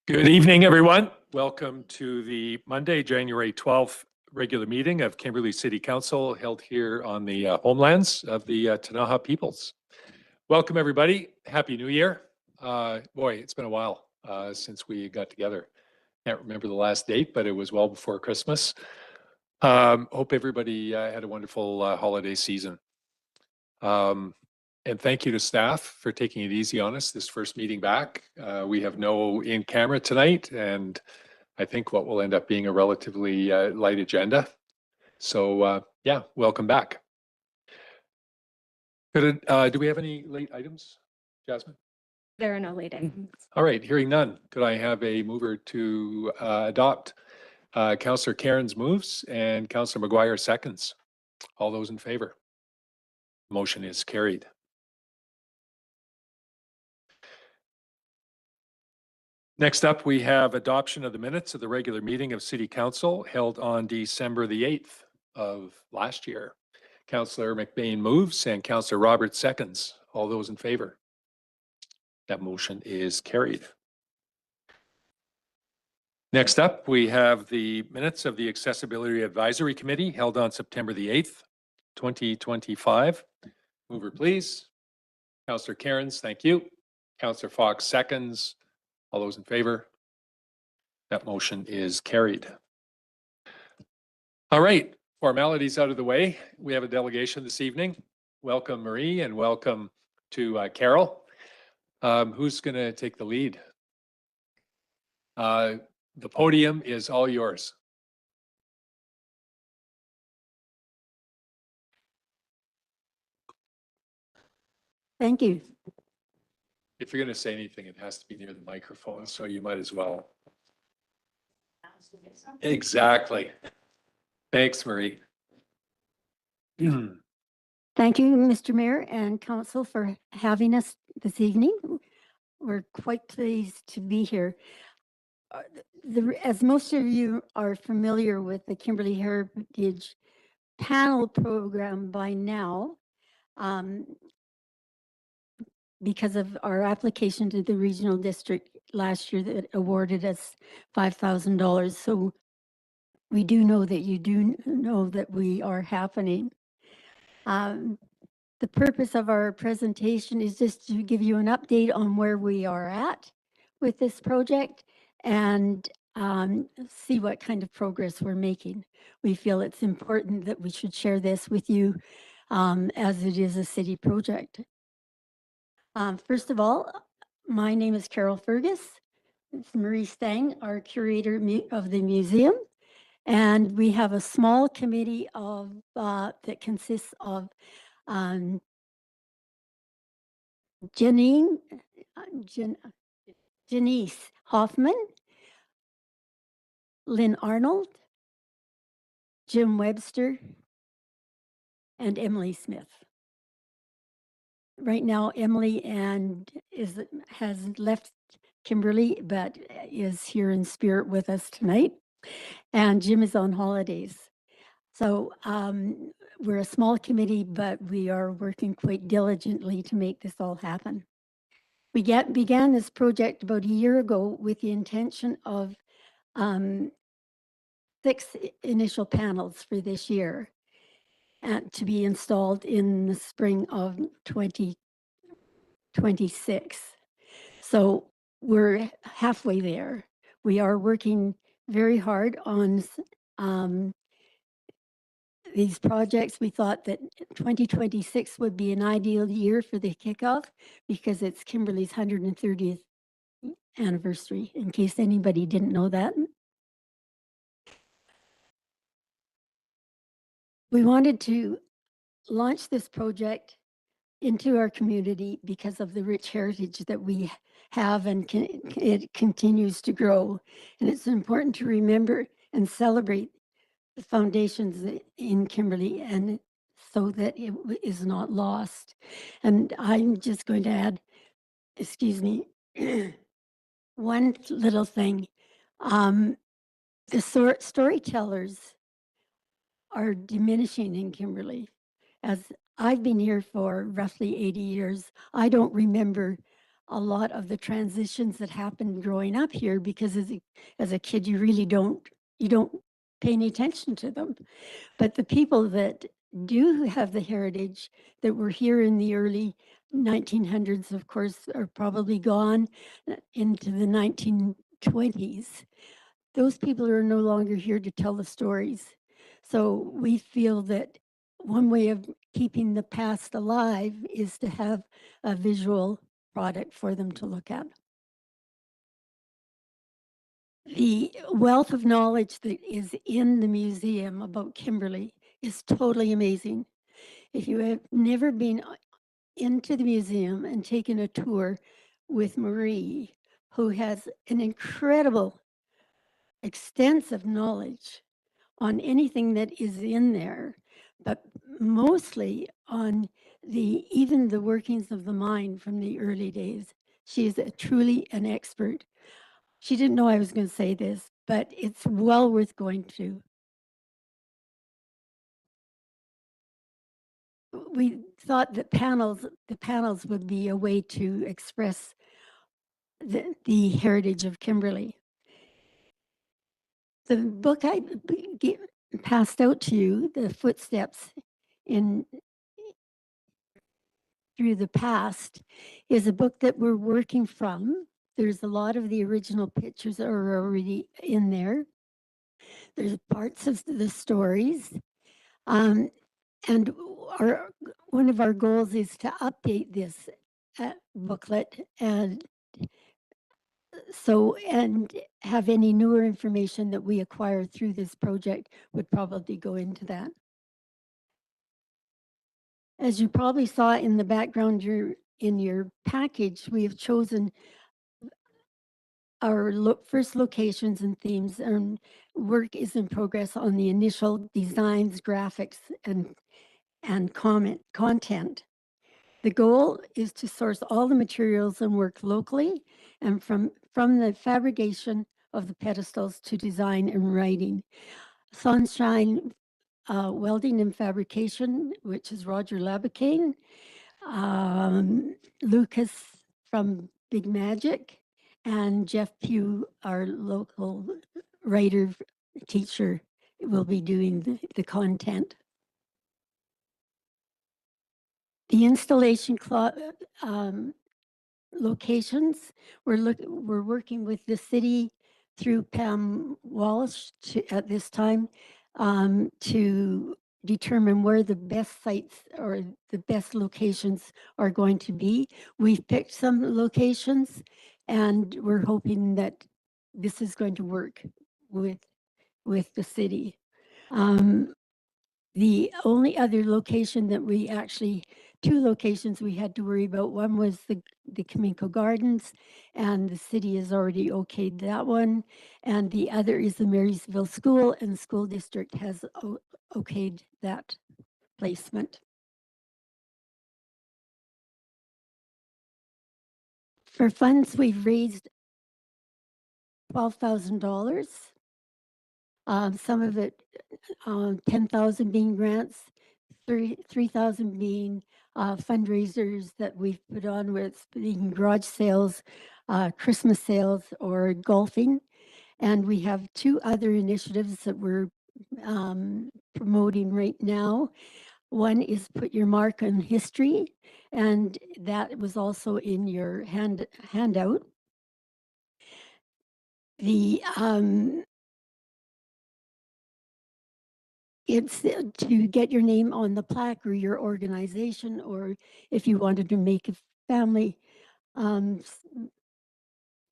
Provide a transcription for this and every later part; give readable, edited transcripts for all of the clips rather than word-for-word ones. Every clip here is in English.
Good evening, everyone. Welcome to the Monday, January 12th regular meeting of Kimberley City Council held here on the homelands of the Ktunaxa peoples. Welcome, everybody. Happy New Year. Boy, it's been a while since we got together. Can't remember the last date, but it was well before Christmas. Hope everybody had a wonderful holiday season. And thank you to staff for taking it easy on us this first meeting back. We have no in camera tonight, and I think what will end up being a relatively light agenda. So yeah, welcome back. Do we have any late items, Jasmine? There are no late items. All right, hearing none. Could I have a mover to adopt Councillor Cairns moves and Councillor McGuire seconds? All those in favor? Motion is carried. Next up, we have adoption of the minutes of the regular meeting of City Council held on December the 8th of last year. Councillor McBain moves and Councillor Roberts seconds. All those in favor? That motion is carried. Next up, we have the minutes of the Accessibility Advisory Committee held on September the 8th, 2025. Mover, please. Councillor Cairns, thank you. Councillor Fox seconds. All those in favor? That motion is carried. All right, formalities out of the way. We have a delegation this evening. Welcome, Marie, and welcome to Carol. Who's going to take the lead? The podium is all yours. Thank you. If you're going to say anything, it has to be near the microphone, so you might as well. Exactly. Thanks, Marie. Thank you, Mr. Mayor and Council, for having us this evening. We're quite pleased to be here. As most of you are familiar with the Kimberley Heritage Panel Program by now, because of our application to the regional district last year that awarded us $5,000. So we do know that you do know that we are happening. The purpose of our presentation is just to give you an update on where we are at with this project and see what kind of progress we're making. We feel it's important that we should share this with you as it is a city project. First of all, my name is Carol Fergus. It's Marie Stang, our curator of the museum. And we have a small committee of that consists of Janice Hoffman, Lynn Arnold, Jim Webster, and Emily Smith. Right now, Emily has left Kimberley, but is here in spirit with us tonight. And Jim is on holidays. So we're a small committee, but we are working quite diligently to make this all happen. We began this project about a year ago with the intention of 6 initial panels for this year and to be installed in the spring of 2026. So we're halfway there. We are working very hard on these projects. We thought that 2026 would be an ideal year for the kickoff because it's Kimberley's 130th anniversary, in case anybody didn't know that. We wanted to launch this project into our community because of the rich heritage that we have, and it continues to grow. And it's important to remember and celebrate the foundations in Kimberley, and so that it is not lost. And I'm just going to add, excuse me, one little thing. The storytellers are diminishing in Kimberley. As I've been here for roughly 80 years, I don't remember a lot of the transitions that happened growing up here, because as a kid, you don't pay any attention to them. But the people that do have the heritage that were here in the early 1900s, of course, are probably gone into the 1920s. Those people are no longer here to tell the stories. So we feel that one way of keeping the past alive is to have a visual product for them to look at. The wealth of knowledge that is in the museum about Kimberley is totally amazing. If you have never been into the museum and taken a tour with Marie, who has an incredible, extensive knowledge on anything that is in there, but mostly on even the workings of the mind from the early days. She is truly an expert. She didn't know I was going to say this, but it's well worth going to. We thought that the panels would be a way to express the heritage of Kimberley. The book I passed out to you, The Footsteps Through the Past, is a book that we're working from. There's a lot of the original pictures that are already in there. There's parts of the stories. And one of our goals is to update this booklet and have any newer information that we acquire through this project would probably go into that. As you probably saw in the background in your package, we have chosen our first locations and themes, and work is in progress on the initial designs, graphics, and content. The goal is to source all the materials and work locally, and from the fabrication of the pedestals to design and writing. Sunshine Welding and Fabrication, which is Roger Labacane, Lucas from Big Magic, and Jeff Pugh, our local writer teacher, will be doing the content. The installation locations, we're working with the city through Pam Walsh at this time to determine where the best sites or the best locations are going to be. We've picked some locations, and we're hoping that this is going to work with the city. The only other location that two locations we had to worry about, one was the Kamiko Gardens, and the city has already okayed that one. And the other is the Marysville School, and the school district has okayed that placement. For funds, we've raised $12,000. Some of it, 10,000 being grants, 3,000 being fundraisers that we've put on, with being garage sales, Christmas sales, or golfing. And we have two other initiatives that we're promoting right now. One is Put Your Mark on History, and that was also in your handout. It's to get your name on the plaque or your organization, or if you wanted to make a family, put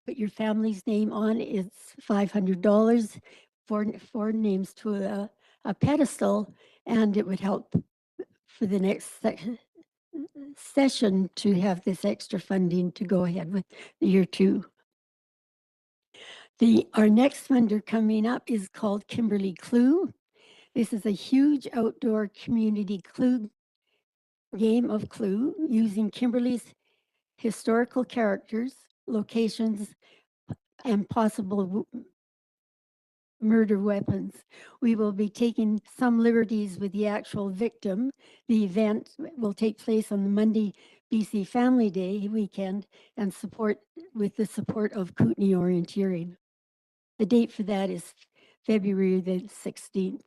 your family's name on, it's $500 for names to a pedestal, and it would help for the next session to have this extra funding to go ahead with year 2. Our next funder coming up is called Kimberley Clue. This is a huge outdoor community game of Clue using Kimberley's historical characters, locations, and possible murder weapons. We will be taking some liberties with the actual victim. The event will take place on the Monday BC Family Day weekend and with the support of Kootenai Orienteering. The date for that is February the 16th.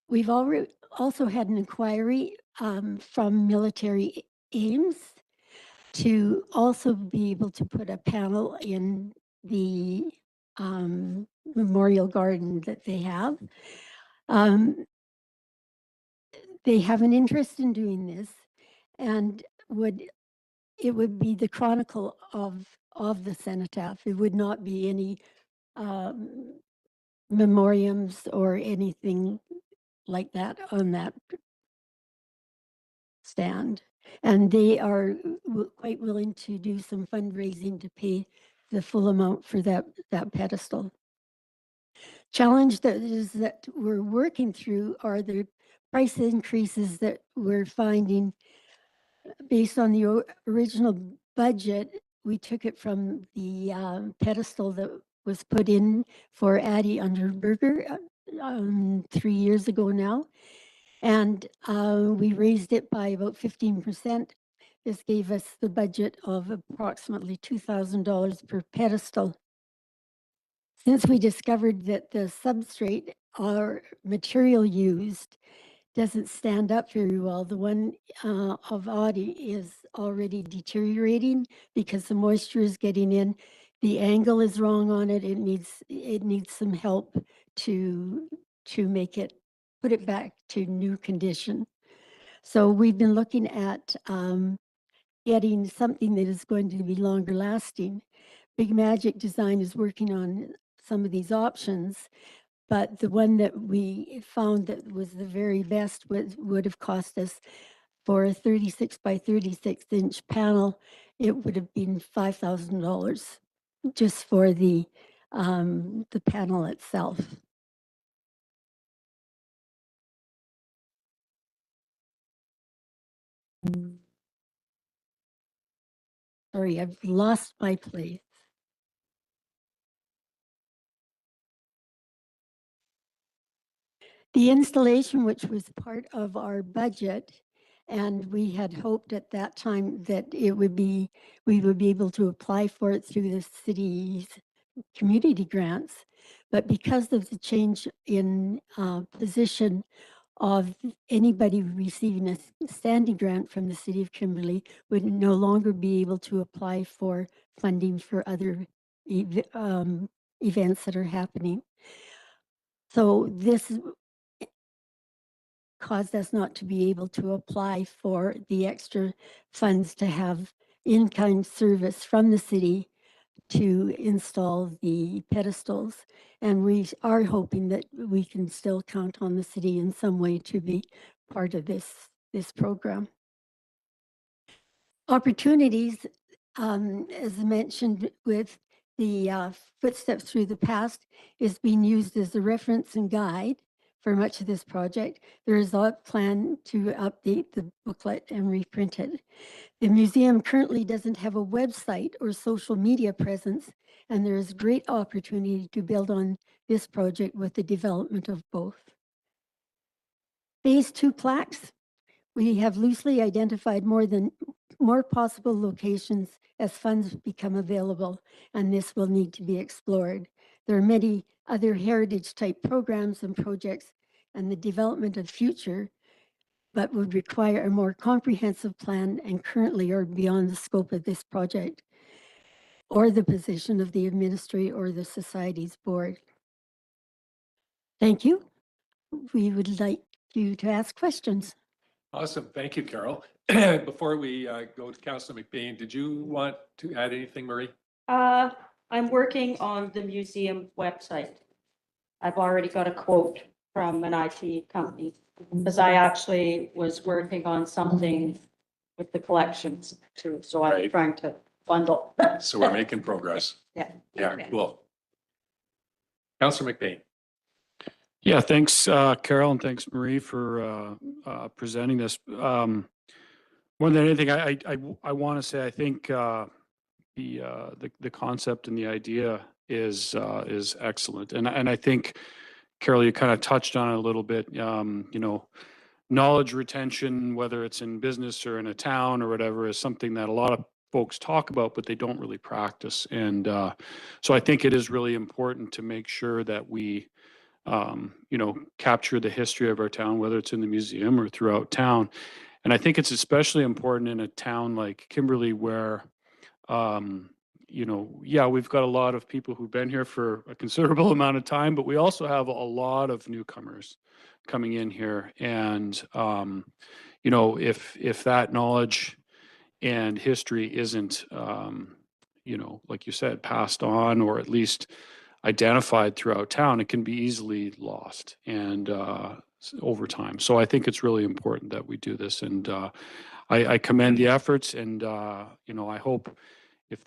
We've also had an inquiry from Military Ames to also be able to put a panel in the memorial garden that they have. They have an interest in doing this, and it would be the chronicle of the cenotaph. It would not be any memoriams or anything like that on that stand. And they are quite willing to do some fundraising to pay the full amount for that pedestal. Challenge that we're working through are the price increases that we're finding based on the original budget. We took it from the pedestal that was put in for Addie Underberger 3 years ago now. And we raised it by about 15%. This gave us the budget of approximately $2,000 per pedestal. Since we discovered that the substrate or material used doesn't stand up very well, the one of Audi is already deteriorating because the moisture is getting in. The angle is wrong on it. It needs some help to put it back to new condition. So we've been looking at getting something that is going to be longer lasting. Big Magic Design is working on some of these options, but the one that we found that was the very best would have cost us, for a 36 by 36 inch panel, it would have been $5,000 just for the panel itself. Sorry, I've lost my place. The installation, which was part of our budget, and we had hoped at that time that we would be able to apply for it through the city's community grants. But because of the change in position of anybody receiving a standing grant from the city of Kimberley would no longer be able to apply for funding for other events that are happening. So this caused us not to be able to apply for the extra funds to have in-kind service from the city to install the pedestals. And we are hoping that we can still count on the city in some way to be part of this program. Opportunities, as I mentioned, with the Footsteps Through the Past, is being used as a reference and guide for much of this project. There is a plan to update the booklet and reprint it. The museum currently doesn't have a website or social media presence, and there is great opportunity to build on this project with the development of both. Phase 2 plaques. We have loosely identified more possible locations as funds become available, and this will need to be explored. There are many other heritage type programs and projects, and the development of future, but would require a more comprehensive plan and currently are beyond the scope of this project or the position of the administrator or the society's board. Thank you. We would like you to ask questions. Awesome. Thank you, Carol. Before we go to Councilor McBain, did you want to add anything, Marie? I'm working on the museum website. I've already got a quote from an IT company because I actually was working on something with the collections too. So I'm Right. trying to bundle. So we're making progress. Yeah. Yeah, cool. Councilor McBain. Yeah, thanks, Carol, and thanks, Marie, for presenting this. More than anything, I want to say I think the concept and the idea is excellent, and I think, Carol, you kind of touched on it a little bit. You know, knowledge retention, whether it's in business or in a town or whatever, is something that a lot of folks talk about, but they don't really practice. And so I think it is really important to make sure that we, capture the history of our town, whether it's in the museum or throughout town. And I think it's especially important in a town like Kimberley where, we've got a lot of people who've been here for a considerable amount of time, but we also have a lot of newcomers coming in here. And, if that knowledge and history isn't, like you said, passed on or at least identified throughout town, it can be easily lost and over time. So I think it's really important that we do this. And I commend the efforts. And, I hope if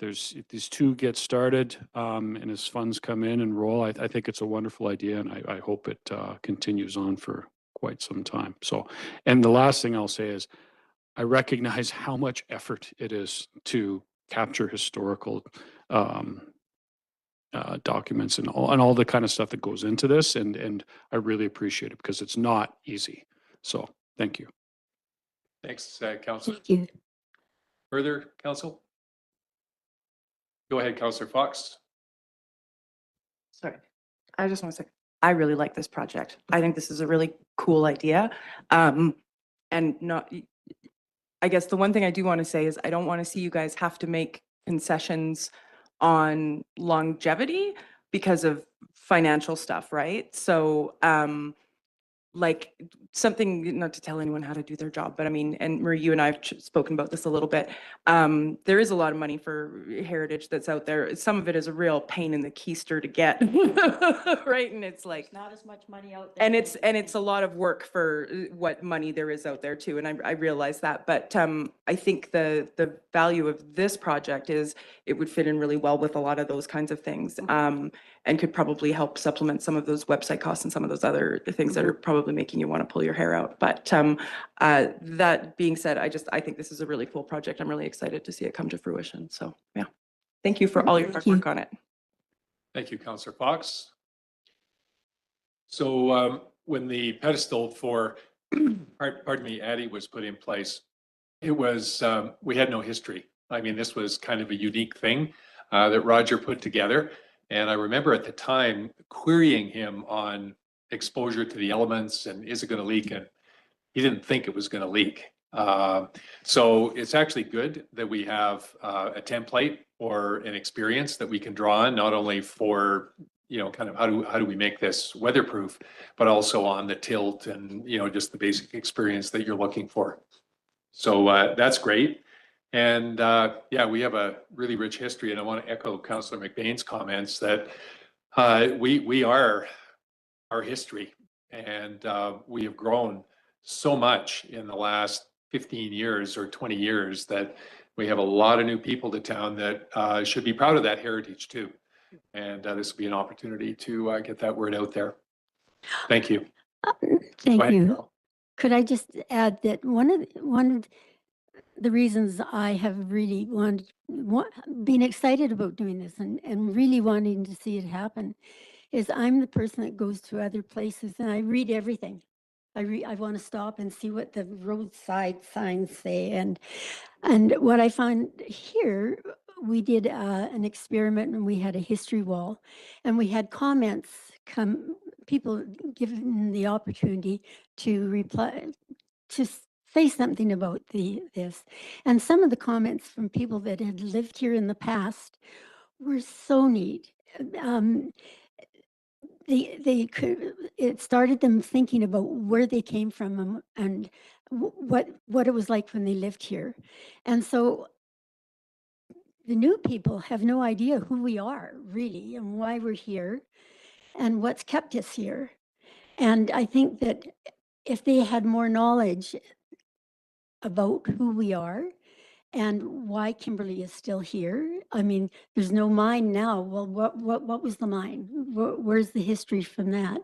these two get started and as funds come in and roll, I think it's a wonderful idea. And I hope it continues on for quite some time. So, and the last thing I'll say is I recognize how much effort it is to capture historical documents and all the kind of stuff that goes into this. And I really appreciate it because it's not easy. So thank you. Thanks, Councillor. Thank you. Further, Council? Go ahead, Councillor Fox. Sorry, I just want to say, I really like this project. I think this is a really cool idea. And not, I guess the one thing I do want to say is I don't want to see you guys have to make concessions on longevity because of financial stuff, right? So, like something, not to tell anyone how to do their job, but I mean, and Marie, you and I have spoken about this a little bit. There is a lot of money for heritage that's out there. Some of it is a real pain in the keister to get, right? And it's like, Not as much money out there. and it's a lot of work for what money there is out there too, and I realize that. But I think the value of this project is it would fit in really well with a lot of those kinds of things, and could probably help supplement some of those website costs and some of those other things that are probably making you want to pull your hair out. But that being said, I think this is a really cool project. I'm really excited to see it come to fruition. So yeah, thank you for all your hard Thank you. work on it. Thank you, Councillor Fox. So when the pedestal for, pardon me, Addie was put in place, it was, we had no history. I mean, this was kind of a unique thing that Roger put together. And I remember at the time querying him on exposure to the elements and is it going to leak? And he didn't think it was going to leak. So it's actually good that we have a template or an experience that we can draw on, not only for, kind of how do we make this weatherproof, but also on the tilt and, just the basic experience that you're looking for. So that's great. And yeah, we have a really rich history, and I want to echo Councillor McBain's comments that we are our history, and we have grown so much in the last 15 years or 20 years that we have a lot of new people to town that should be proud of that heritage too. And this will be an opportunity to get that word out there. Thank you. Thank Go ahead, you. Carol. Could I just add that one of the reasons I have really been excited about doing this and really wanting to see it happen is I'm the person that goes to other places and I read everything. I want to stop and see what the roadside signs say. And what I found here, we did an experiment and we had a history wall and we had comments people given the opportunity to reply, to say something about this. And some of the comments from people that had lived here in the past were so neat. It started them thinking about where they came from and what it was like when they lived here. And so the new people have no idea who we are really and why we're here and what's kept us here. And I think that if they had more knowledge about who we are and why Kimberley is still here. I mean, there's no mine now. Well, what was the mine? Where's the history from that?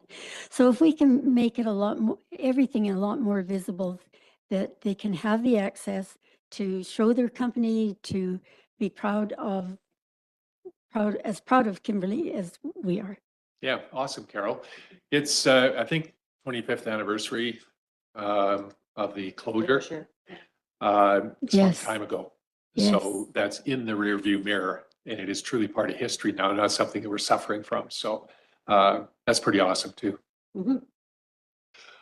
So if we can make it a lot more, everything a lot more visible, that they can have the access to show their company, to be proud of Kimberley as we are. Yeah, awesome, Carol. It's, I think, 25th anniversary of the closure, Sure. some Yes. time ago. Yes. So that's in the rearview mirror, and it is truly part of history now, not something that we're suffering from. So that's pretty awesome too. Mhm.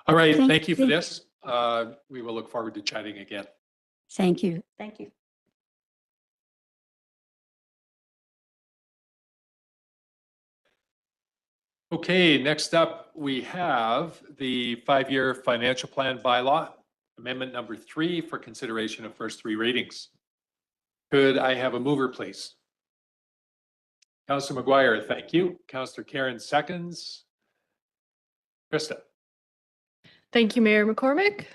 All right, Thank- thank you for thank- this. We will look forward to chatting again. Thank you. Thank you. Okay, next up, we have the 5-year financial plan bylaw, amendment number 3 for consideration of first 3 readings. Could I have a mover, please? Councillor McGuire, thank you. Councillor Karen seconds. Krista. Thank you, Mayor McCormick.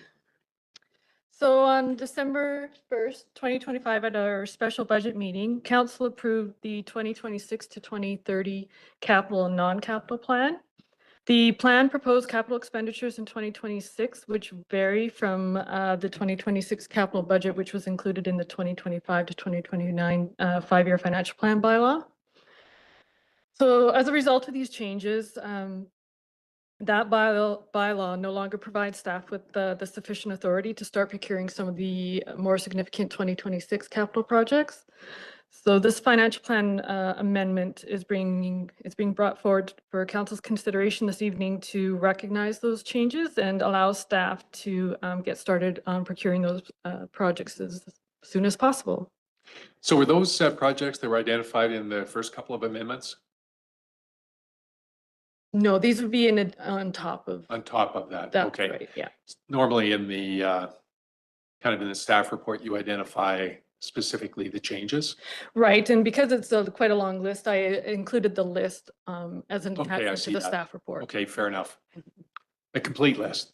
So on December 1st, 2025, at our special budget meeting, council approved the 2026 to 2030 capital and non-capital plan. The plan proposed capital expenditures in 2026, which vary from the 2026 capital budget, which was included in the 2025 to 2029 5-year financial plan bylaw. So as a result of these changes, that bylaw no longer provides staff with the sufficient authority to start procuring some of the more significant 2026 capital projects. So this financial plan amendment is being brought forward for council's consideration this evening to recognize those changes and allow staff to get started on procuring those projects as soon as possible. So were those projects that were identified in the first couple of amendments No, these would be on top of on top of that? that. Okay. Right, yeah. Normally in the kind of in the staff report, you identify specifically the changes. Right, and because it's quite a long list, I included the list as an Okay, I attachment see to the that. staff report. Okay, fair enough. A complete list.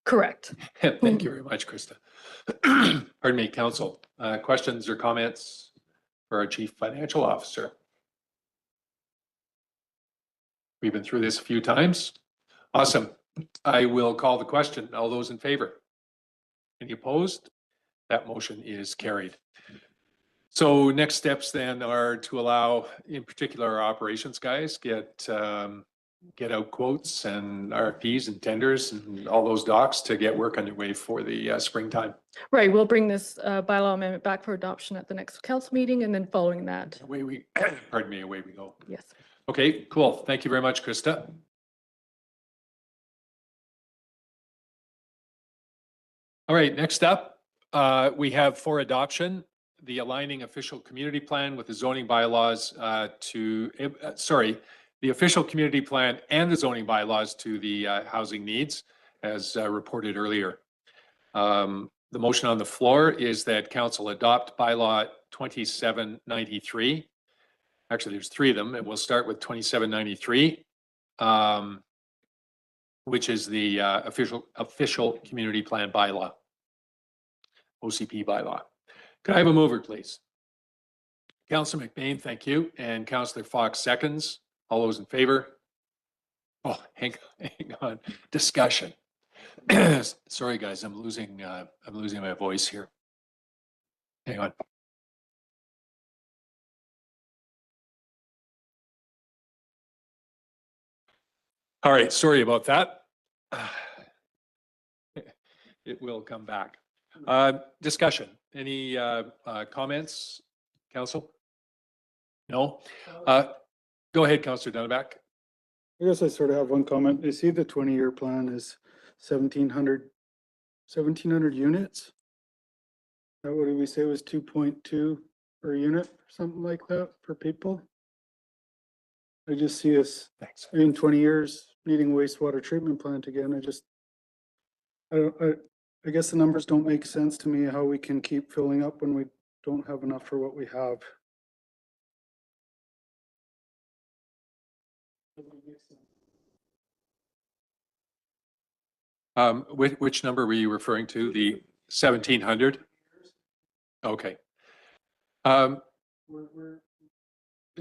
Correct. Thank you very much, Krista. Pardon me, council. Questions or comments for our chief financial officer? We've been through this a few times. Awesome. I will call the question. All those in favor? Any opposed? That motion is carried. So next steps then are to allow, in particular, our operations guys get out quotes and RFPs and tenders and all those docs to get work underway for the springtime. Right, we'll bring this bylaw amendment back for adoption at the next council meeting, and then following that, Away we, pardon me, away we go. yes. Okay, cool. Thank you very much, Krista. All right, next up, we have for adoption, the aligning official community plan with the zoning bylaws the official community plan and the zoning bylaws to the housing needs as reported earlier. The motion on the floor is that council adopt bylaw 2793. Actually, there's 3 of them, and we'll start with 2793, which is the official community plan bylaw, OCP bylaw. Could I have a mover, please? Councillor McBain, thank you, and Councillor Fox seconds. All those in favor? Oh, hang on. Discussion. Sorry, guys, I'm losing my voice here. Hang on. All right, sorry about that. It will come back. Discussion. Any comments, council? No? Go ahead, Councillor Dunneback. I guess I sort of have one comment. I see the 20-year plan is 1,700 units. What did we say was 2.2 per unit or something like that for people? I just see us Thanks. in 20 years needing a wastewater treatment plant again. I guess the numbers don't make sense to me how we can keep filling up when we don't have enough for what we have. Which number were you referring to? The 1,700? Okay.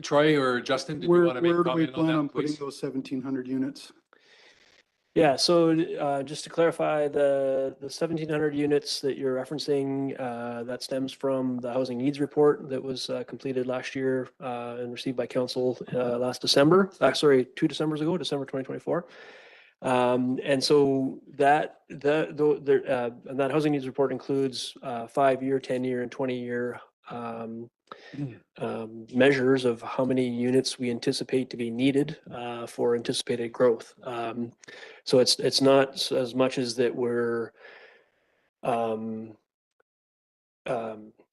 Troy or Justin, did you Where want to make a do we comment on plan on that, putting please? those 1,700 units? Yeah, so just to clarify, the 1,700 units that you're referencing, that stems from the housing needs report that was completed last year and received by council last December. Sorry, 2 Decembers ago, December 2024. And so and that housing needs report includes 5-year, 10-year, and 20-year measures of how many units we anticipate to be needed for anticipated growth. So it's not as much as that we're you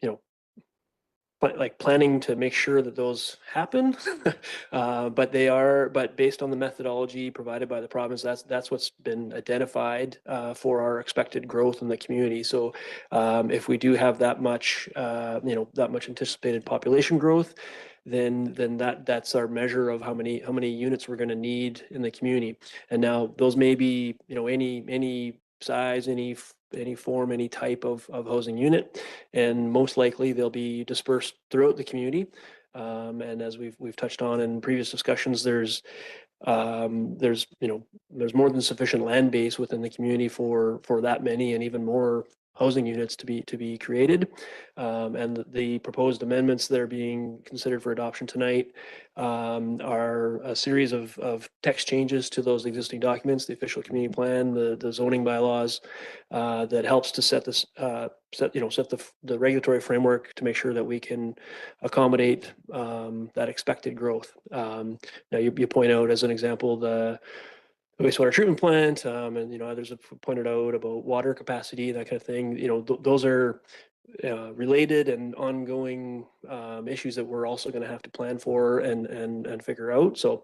know, but like planning to make sure that those happen. But based on the methodology provided by the province, that's what's been identified for our expected growth in the community. So if we do have that much, that much anticipated population growth, then that's our measure of how many units we're going to need in the community. And now those may be, any size, any form, any type of housing unit, and most likely they'll be dispersed throughout the community. And as we've touched on in previous discussions, there's more than sufficient land base within the community for that many and even more housing units to be created. And the proposed amendments that are being considered for adoption tonight are a series of text changes to those existing documents, the official community plan, the zoning bylaws, that helps to set the regulatory framework to make sure that we can accommodate that expected growth. Now you point out as an example the wastewater treatment plant, and others have pointed out about water capacity, that kind of thing. Those are related and ongoing issues that we're also going to have to plan for and figure out. So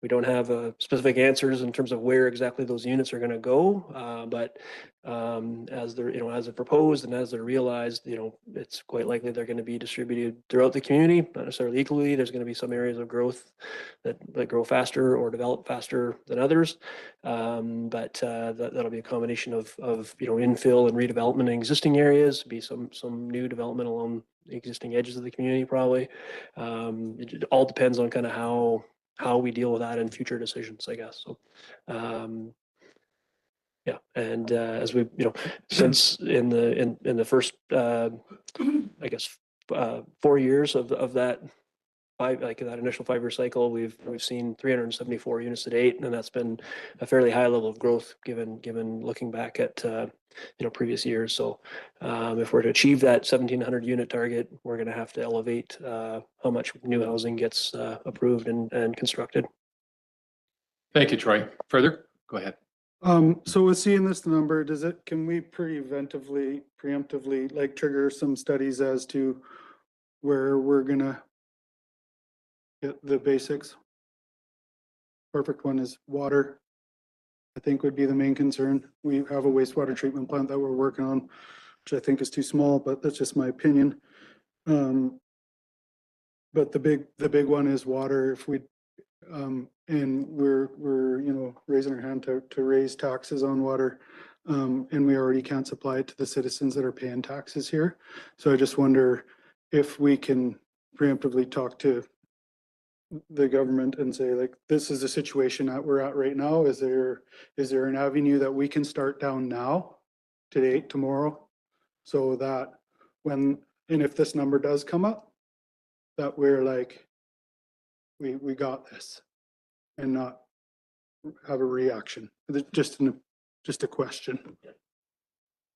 we don't have specific answers in terms of where exactly those units are going to go, but as they're proposed and as they're realized, it's quite likely they're going to be distributed throughout the community, not necessarily equally. There's going to be some areas of growth that grow faster or develop faster than others, but that'll be a combination of infill and redevelopment in existing areas, be some new development along the existing edges of the community probably. It all depends on kind of how we deal with that in future decisions, I guess. So, yeah, and as we, since in the first, I guess, 4 years of that that initial 5-year cycle, we've seen 374 units to date, and that's been a fairly high level of growth given looking back at previous years. So if we're to achieve that 1,700 unit target, we're going to have to elevate how much new housing gets approved and constructed. Thank you, Troy. Further? Go ahead. So with seeing this number, can we preemptively like trigger some studies as to where we're gonna get the basics? Perfect one is water, I think would be the main concern. We have a wastewater treatment plant that we're working on, which I think is too small, but that's just my opinion. But the big one is water. If we and we're raising our hand to raise taxes on water, and we already can't supply it to the citizens that are paying taxes here. So I just wonder if we can preemptively talk to the government and say, like, this is the situation that we're at right now. Is there an avenue that we can start down now, today, tomorrow, so that and if this number does come up, that we're like, we got this, and not have a reaction. Just a question.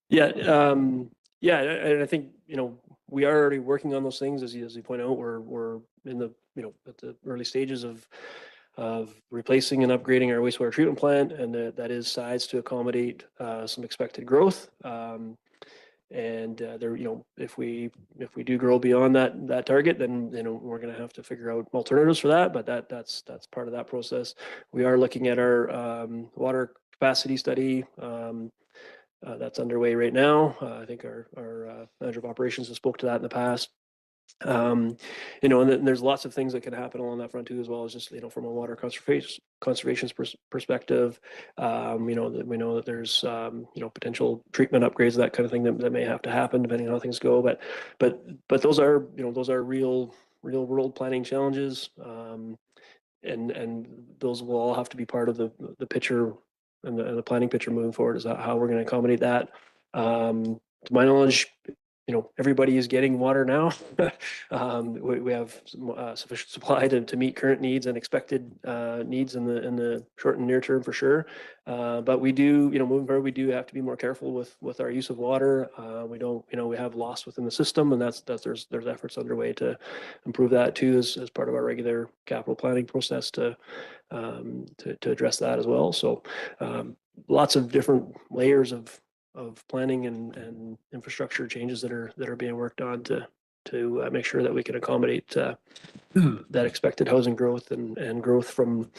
Yeah, and I think we are already working on those things, as you point out. We're in the at the early stages of replacing and upgrading our wastewater treatment plant, and that is sized to accommodate some expected growth. And there, if we do grow beyond that target, then we're going to have to figure out alternatives for that. But that's part of that process. We are looking at our water capacity study. That's underway right now. I think our manager of operations has spoke to that in the past. And then there's lots of things that can happen along that front too, as well as just from a water conservation perspective. We know that there's potential treatment upgrades, that kind of thing that may have to happen depending on how things go. But those are real world planning challenges, and those will all have to be part of the picture and the planning picture moving forward. Is that how we're going to accommodate that? To my knowledge, everybody is getting water now. We have sufficient supply to meet current needs and expected needs in the short and near term for sure. But we do, moving forward, we do have to be more careful with our use of water. We don't, we have loss within the system, and there's efforts underway to improve that too as part of our regular capital planning process to address that as well. So lots of different layers of planning and infrastructure changes that are being worked on to make sure that we can accommodate that expected housing growth and growth from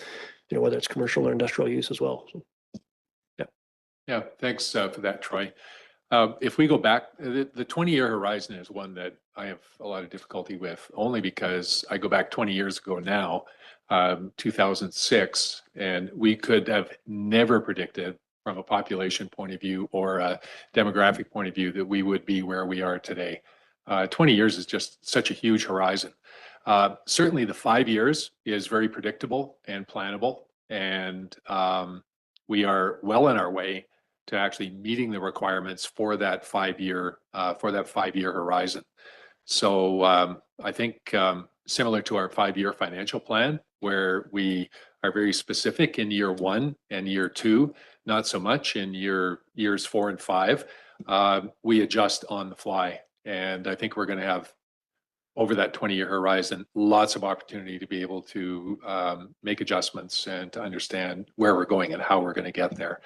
whether it's commercial or industrial use as well. So, Yeah, thanks for that, Troy. If we go back, the 20-year horizon is one that I have a lot of difficulty with, only because I go back 20 years ago now, 2006, and we could have never predicted from a population point of view or a demographic point of view that we would be where we are today. 20 years is just such a huge horizon. Certainly the 5 years is very predictable and plannable, and we are well on our way to actually meeting the requirements for that 5-year horizon. So I think similar to our 5-year financial plan, where we are very specific in year 1 and year 2, not so much in years 4 and 5, we adjust on the fly. And I think we're going to have, over that 20-year horizon, lots of opportunity to be able to make adjustments and to understand where we're going and how we're going to get there.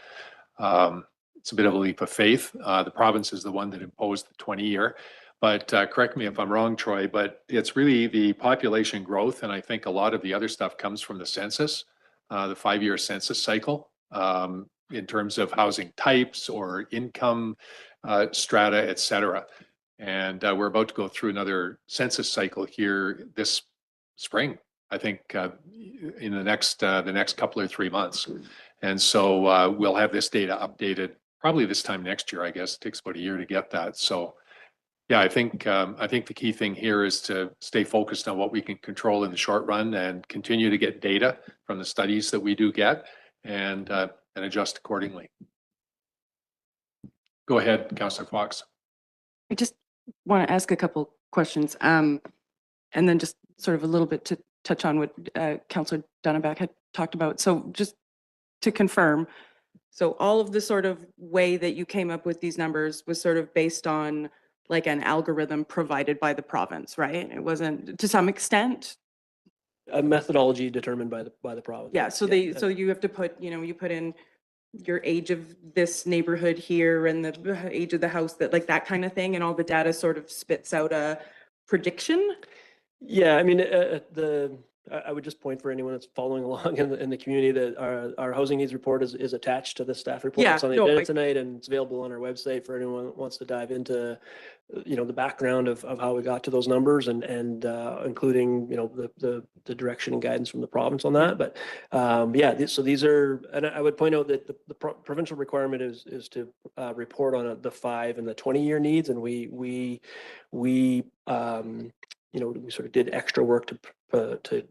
It's a bit of a leap of faith. The province is the one that imposed the 20-year. But correct me if I'm wrong, Troy, but it's really the population growth. And I think a lot of the other stuff comes from the census, the 5-year census cycle, in terms of housing types or income strata, et cetera. And we're about to go through another census cycle here this spring, I think, in the next couple or 3 months. And so we'll have this data updated probably this time next year, I guess. It takes about a year to get that. So yeah, I think the key thing here is to stay focused on what we can control in the short run and continue to get data from the studies that we do get and adjust accordingly. Go ahead, Councillor Fox. I just want to ask a couple questions, and then just sort of a little bit to touch on what Councillor Dunneback had talked about. So just to confirm, so all of the sort of way that you came up with these numbers was sort of based on like an algorithm provided by the province, right? It wasn't, to some extent. a methodology determined by the province. Yeah, so so you have to put, you put in your age of this neighborhood here and the age of the house, that like that kind of thing, and all the data sort of spits out a prediction. Yeah, I mean, I would just point for anyone that's following along in the community that our housing needs report is attached to the staff report. Yeah, It's on the no, agenda tonight, and it's available on our website for anyone that wants to dive into, the background of how we got to those numbers and including, the direction and guidance from the province on that. But yeah, so these are, and I would point out that the provincial requirement is to report on the 5 and the 20-year needs, and we sort of did extra work to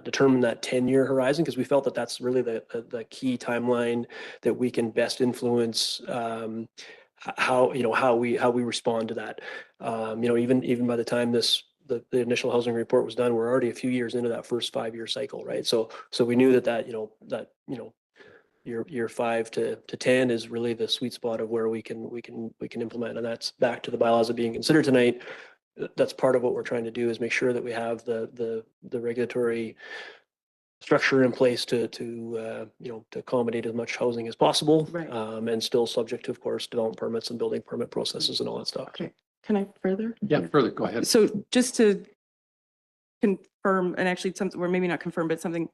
determine that 10-year horizon, because we felt that that's really the key timeline that we can best influence how we respond to that. Even by the time the initial housing report was done, we're already a few years into that first 5-year cycle, right? So we knew that year 5 to 10 is really the sweet spot of where we can implement, and that's back to the bylaws that are being considered tonight. That's part of what we're trying to do, is make sure that we have the regulatory structure in place to accommodate as much housing as possible, Right. And still subject to, of course, development permits and building permit processes and all that stuff. Okay, can I further? Yeah, further, go ahead. So just to confirm, and actually something, or maybe not confirm, but something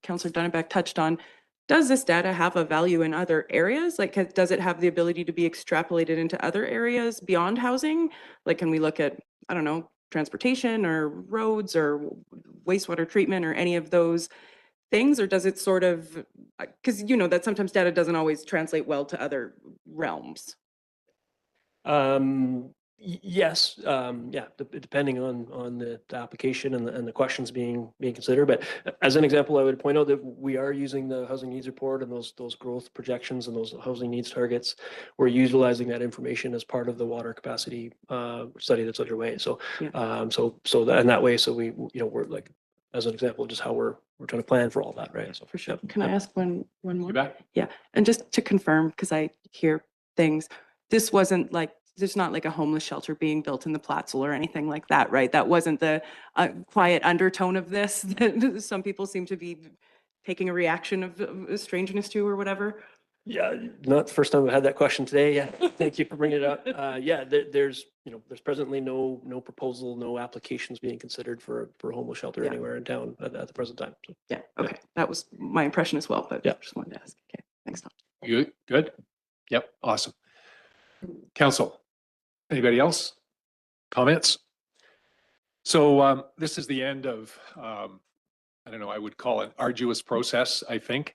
Councillor Dunneback touched on, does this data have a value in other areas? Like, does it have the ability to be extrapolated into other areas beyond housing? Like, can we look at, I don't know, transportation or roads or wastewater treatment or any of those things? Or does it sort of, because that sometimes data doesn't always translate well to other realms. Yes, yeah, depending on the application and the questions being considered. But as an example, I would point out that we are using the housing needs report and those growth projections and those housing needs targets. We're utilizing that information as part of the water capacity study that's underway. So, Yeah. And that way, so we, we're like, as an example, just how we're trying to plan for all that, right? So For sure. yep, Can I yep. ask one more? You bet. Yeah, and just to confirm, because I hear things, this wasn't like, there's not like a homeless shelter being built in the Platzel or anything like that, right? That wasn't the quiet undertone of this that some people seem to be taking a reaction of strangeness to or whatever. Yeah, not the first time I've had that question today. Yeah, thank you for bringing it up. Yeah, there's presently no proposal, no applications being considered for a homeless shelter Yeah. anywhere in town at the present time. So, Yeah, okay, that was my impression as well, but Yeah. just wanted to ask. Okay, thanks, Tom. Good. Yep, awesome. Council, anybody else? Comments? So this is the end of, I don't know, I would call it arduous process, I think,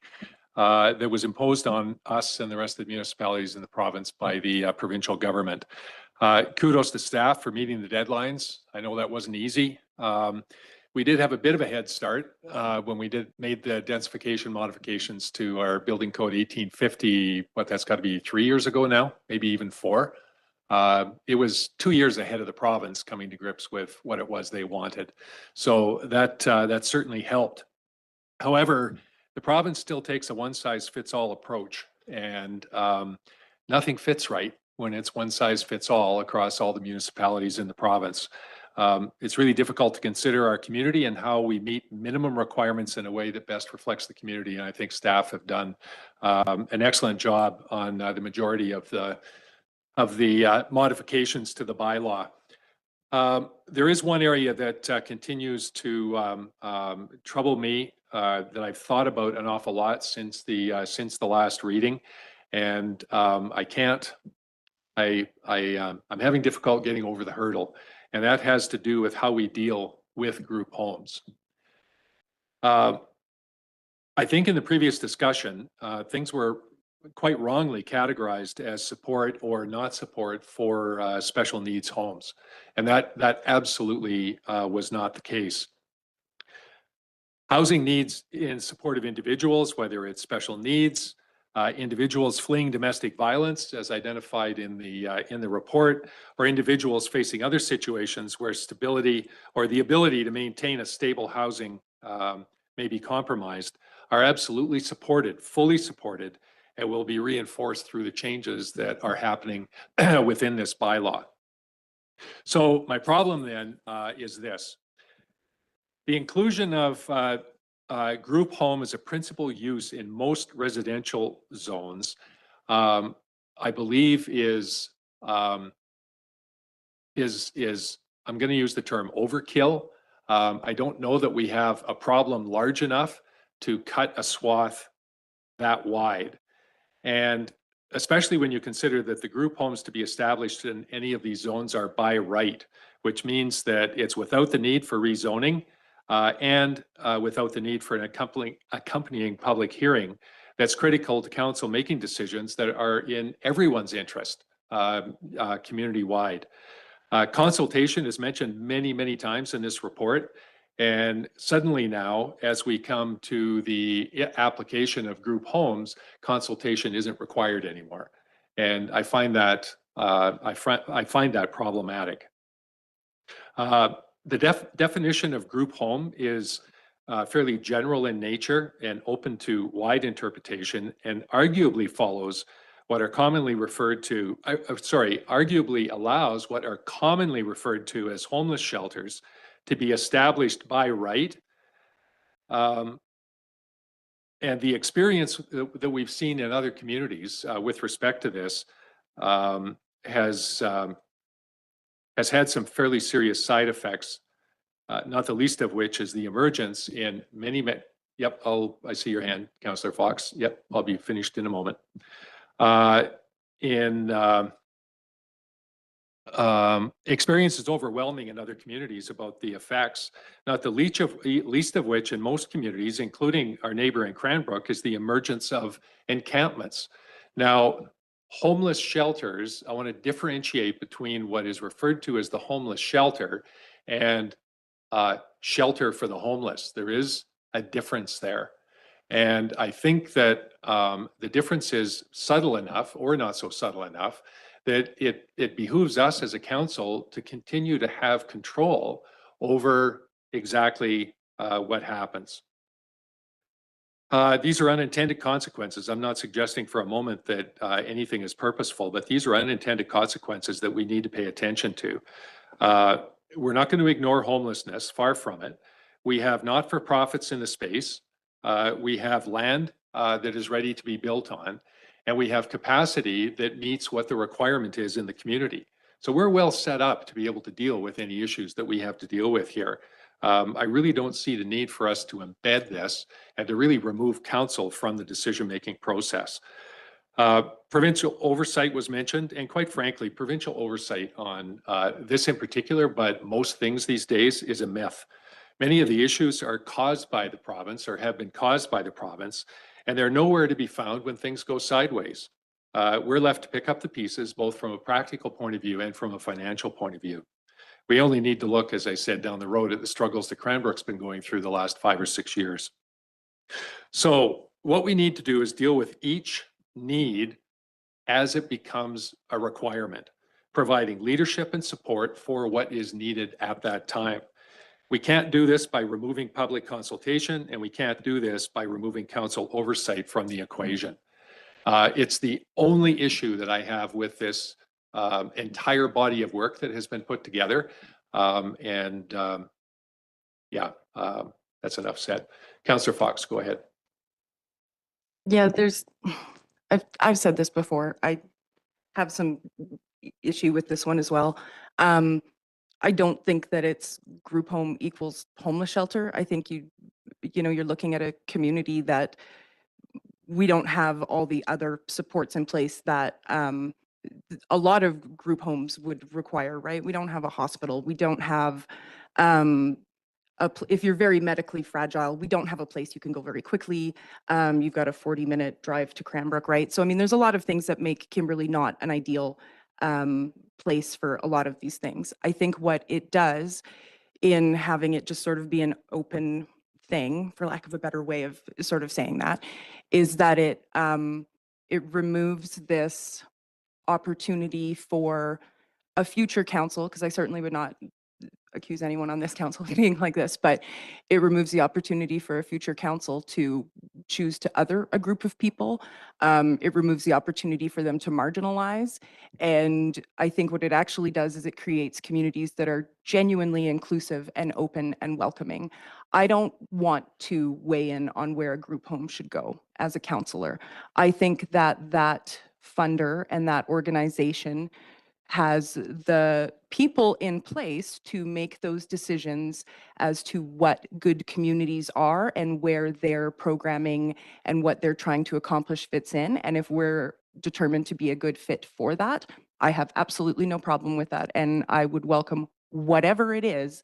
that was imposed on us and the rest of the municipalities in the province by the provincial government. Kudos to staff for meeting the deadlines. I know that wasn't easy. We did have a bit of a head start when we made the densification modifications to our building code 1850, that's got to be 3 years ago now, maybe even 4. It was 2 years ahead of the province coming to grips with what it was they wanted. So that certainly helped. However, the province still takes a one-size-fits-all approach, and nothing fits right when it's one-size-fits-all across all the municipalities in the province. It's really difficult to consider our community and how we meet minimum requirements in a way that best reflects the community. And I think staff have done an excellent job on the majority of the modifications to the bylaw. There is one area that continues to trouble me that I've thought about an awful lot since the last reading, and I'm having difficult getting over the hurdle, and that has to do with how we deal with group homes. I think in the previous discussion, things were quite wrongly categorized as support or not support for special needs homes. And that absolutely was not the case. Housing needs in support of individuals, whether it's special needs, individuals fleeing domestic violence as identified in the report, or individuals facing other situations where stability or the ability to maintain a stable housing may be compromised, are absolutely supported, fully supported, and will be reinforced through the changes that are happening within this bylaw. So my problem then is this. The inclusion of group home as a principal use in most residential zones, I believe is I'm going to use the term overkill. I don't know that we have a problem large enough to cut a swath that wide. And especially when you consider that the group homes to be established in any of these zones are by right, which means that it's without the need for rezoning and without the need for an accompanying public hearing that's critical to council making decisions that are in everyone's interest community-wide. Consultation is mentioned many, many times in this report. And suddenly now, as we come to the application of group homes, consultation isn't required anymore. And I find that problematic. The definition of group home is fairly general in nature and open to wide interpretation, and arguably follows what are commonly referred to, arguably allows what are commonly referred to as homeless shelters to be established by right. And the experience that we've seen in other communities with respect to this has had some fairly serious side effects, not the least of which is the emergence in many, yep, I see your hand, Councillor Fox. Yep, I'll be finished in a moment. Experience is overwhelming in other communities about the effects, not the least of which in most communities, including our neighbor in Cranbrook, is the emergence of encampments. Now, homeless shelters, I want to differentiate between what is referred to as the homeless shelter and shelter for the homeless. There is a difference there. And I think that the difference is subtle enough or not so subtle enough that it behooves us as a council to continue to have control over exactly what happens. These are unintended consequences. I'm not suggesting for a moment that anything is purposeful, but these are unintended consequences that we need to pay attention to. We're not going to ignore homelessness, far from it. We have not-for-profits in the space. We have land that is ready to be built on, and we have capacity that meets what the requirement is in the community. So we're well set up to be able to deal with any issues that we have to deal with here. I really don't see the need for us to embed this and to really remove council from the decision-making process. Provincial oversight was mentioned, and quite frankly, provincial oversight on this in particular, but most things these days, is a myth. Many of the issues are caused by the province or have been caused by the province, and they're nowhere to be found when things go sideways. We're left to pick up the pieces, both from a practical point of view and from a financial point of view. We only need to look, as I said, down the road at the struggles that Cranbrook's been going through the last 5 or 6 years. So what we need to do is deal with each need as it becomes a requirement, providing leadership and support for what is needed at that time. We can't do this by removing public consultation, and we can't do this by removing council oversight from the equation. It's the only issue that I have with this entire body of work that has been put together. Yeah, that's enough said. Councillor Fox, go ahead. Yeah, I've said this before. I have some issue with this one as well. I don't think that it's group home equals homeless shelter. I think you're looking at a community that we don't have all the other supports in place that a lot of group homes would require, right? We don't have a hospital. We don't have, if you're very medically fragile, we don't have a place you can go very quickly. You've got a 40-minute drive to Cranbrook, right? So, I mean, there's a lot of things that make Kimberley not an ideal place for a lot of these things. I think what it does in having it just sort of be an open thing, for lack of a better way of sort of saying that, is that it removes this opportunity for a future council, because I certainly would not accuse anyone on this council of being like this, but it removes the opportunity for a future council to choose to other a group of people. It removes the opportunity for them to marginalize. And I think what it actually does is it creates communities that are genuinely inclusive and open and welcoming. I don't want to weigh in on where a group home should go as a councillor. I think that that funder and that organization has the people in place to make those decisions as to what good communities are and where their programming and what they're trying to accomplish fits in. And if we're determined to be a good fit for that, I have absolutely no problem with that. And I would welcome whatever it is.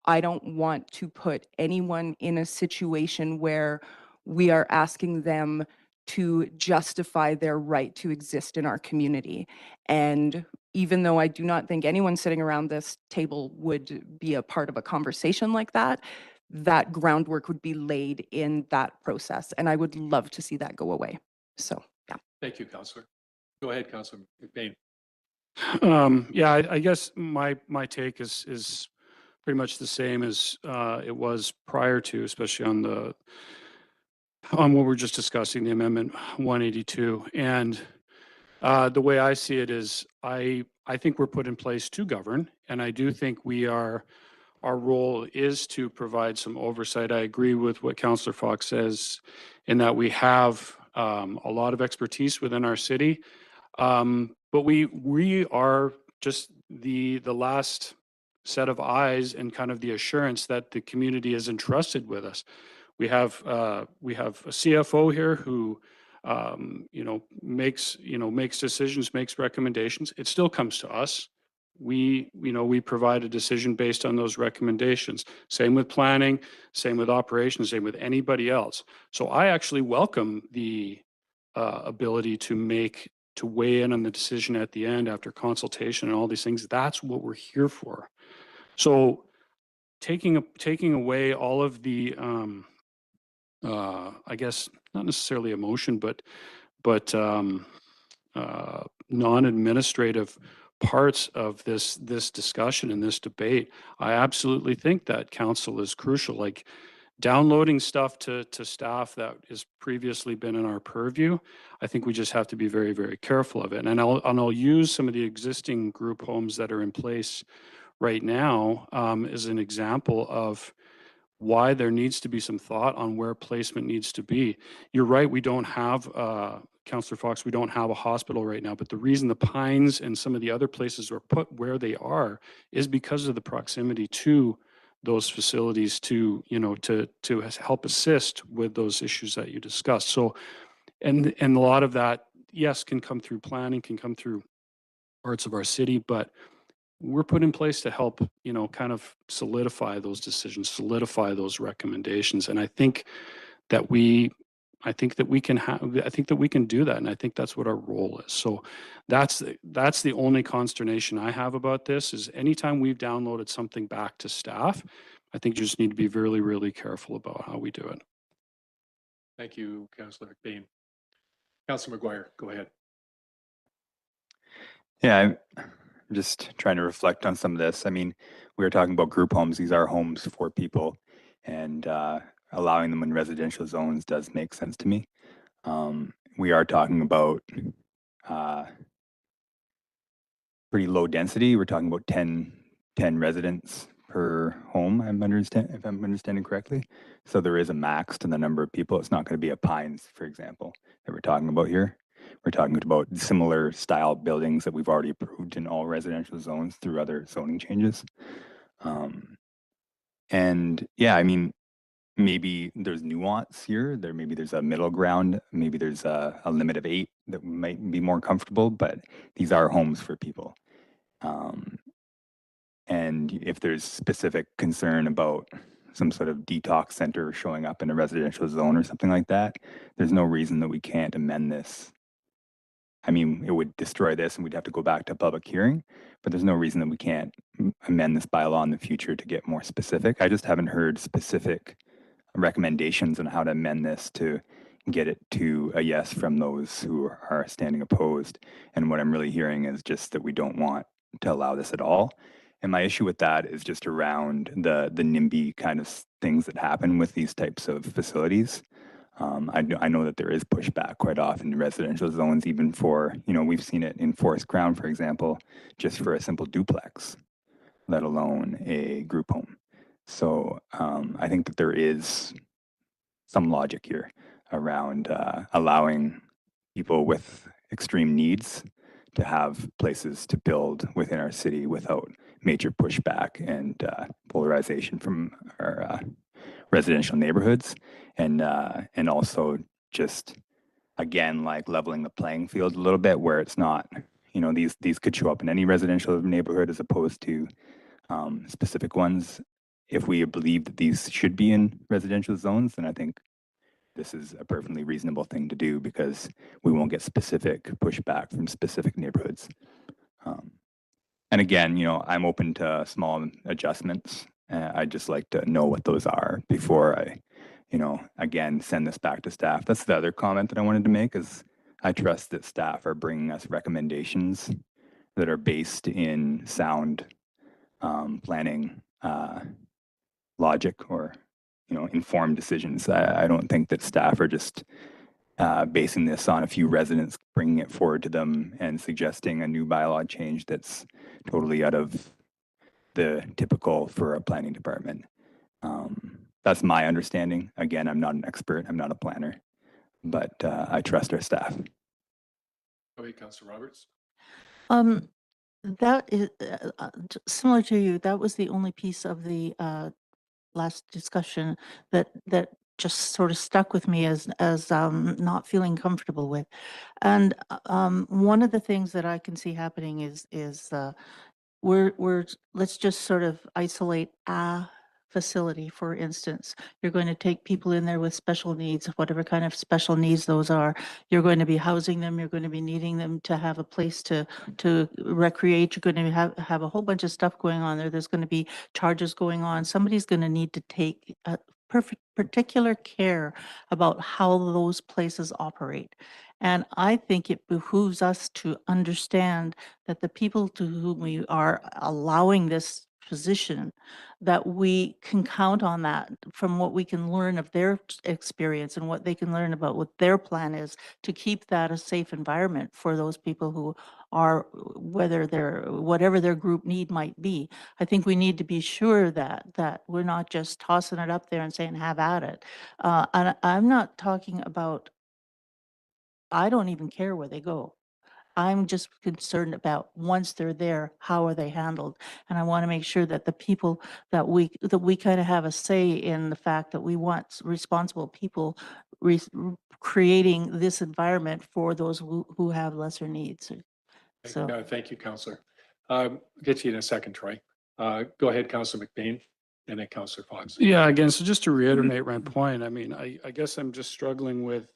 I don't want to put anyone in a situation where we are asking them to justify their right to exist in our community. And even though I do not think anyone sitting around this table would be a part of a conversation like that, that groundwork would be laid in that process. And I would love to see that go away. So, yeah. Thank you, Councillor. Go ahead, Councillor McBain. Yeah, I guess my take is pretty much the same as it was prior to, especially on what we're just discussing, the Amendment 182. And the way I see it is I think we're put in place to govern, and I do think our role is to provide some oversight. I agree with what Councillor Fox says in that we have a lot of expertise within our city, but we are just the last set of eyes and kind of the assurance that the community is entrusted with us. We have a CFO here who makes decisions, makes recommendations. It still comes to us. We provide a decision based on those recommendations. Same with planning, same with operations, same with anybody else. So I actually welcome the ability to make to weigh in on the decision at the end after consultation and all these things. That's what we're here for. So taking away all of the, I guess, not necessarily emotion, but non-administrative parts of this discussion and this debate, I absolutely think that council is crucial. Like downloading stuff to staff that has previously been in our purview, I think we just have to be very, very careful of it. And I'll use some of the existing group homes that are in place right now as an example of why there needs to be some thought on where placement needs to be. You're right, we don't have, Councillor Fox, we don't have a hospital right now, but the reason the Pines and some of the other places are put where they are is because of the proximity to those facilities to, you know, to help assist with those issues that you discussed. So, and a lot of that, yes, can come through planning, can come through parts of our city, but we're put in place to help, you know, kind of solidify those decisions, solidify those recommendations. And I think that we can do that. And I think that's what our role is. So that's the only consternation I have about this is anytime we've downloaded something back to staff, I think you just need to be really, really careful about how we do it. Thank you, Councillor McBain. Councillor McGuire, go ahead. Yeah, I'm just trying to reflect on some of this. I mean, we were talking about group homes. These are homes for people, and allowing them in residential zones does make sense to me. We are talking about pretty low density. We're talking about 10 residents per home, if I'm understanding correctly. So there is a max to the number of people. It's not going to be a Pines, for example, that we're talking about here. We're talking about similar style buildings that we've already approved in all residential zones through other zoning changes. And yeah, I mean, maybe there's nuance here. Maybe there's a middle ground. Maybe there's a limit of 8 that might be more comfortable, but these are homes for people. And if there's specific concern about some sort of detox center showing up in a residential zone or something like that, there's no reason that we can't amend this. I mean, it would destroy this and we'd have to go back to public hearing, but there's no reason that we can't amend this bylaw in the future to get more specific. I just haven't heard specific recommendations on how to amend this to get it to a yes from those who are standing opposed. And what I'm really hearing is just that we don't want to allow this at all. And my issue with that is just around the NIMBY kind of things that happen with these types of facilities. I know that there is pushback quite often in residential zones, even for, you know, we've seen it in Forest Crown, for example, just for a simple duplex, let alone a group home. So I think that there is some logic here around allowing people with extreme needs to have places to build within our city without major pushback and polarization from our residential neighborhoods, and also just again like leveling the playing field a little bit where it's not, you know, these could show up in any residential neighborhood as opposed to specific ones. If we believe that these should be in residential zones, then I think this is a perfectly reasonable thing to do because we won't get specific pushback from specific neighborhoods. And again, you know, I'm open to small adjustments. I'd just like to know what those are before I, you know, again, send this back to staff. That's the other comment that I wanted to make is I trust that staff are bringing us recommendations that are based in sound planning logic or, you know, informed decisions. I don't think that staff are just basing this on a few residents bringing it forward to them and suggesting a new bylaw change that's totally out of the typical for a planning department. That's my understanding. Again, I'm not an expert. I'm not a planner, but I trust our staff. Go ahead, Councillor Roberts. That is similar to you. That was the only piece of the last discussion that just sort of stuck with me as not feeling comfortable with. And one of the things that I can see happening is let's just sort of isolate a facility, for instance. You're going to take people in there with special needs, whatever kind of special needs those are. You're going to be housing them. You're going to be needing them to have a place to recreate. You're going to have a whole bunch of stuff going on there. There's going to be charges going on. Somebody's going to need to take particular care about how those places operate. And I think it behooves us to understand that the people to whom we are allowing this position, that we can count on that from what we can learn of their experience and what they can learn about what their plan is to keep that a safe environment for those people who are, whatever their group need might be. I think we need to be sure that we're not just tossing it up there and saying, have at it. And I'm not talking about, I don't even care where they go. I'm just concerned about once they're there, how are they handled? And I want to make sure that the people that we kind of have a say in the fact that we want responsible people creating this environment for those who have lesser needs. So. No, thank you, Councillor. Get to you in a second, Troy. Go ahead, Councillor McBain, and then Councillor Fox. Yeah, again, so just to reiterate my point, I mean, I guess I'm just struggling with,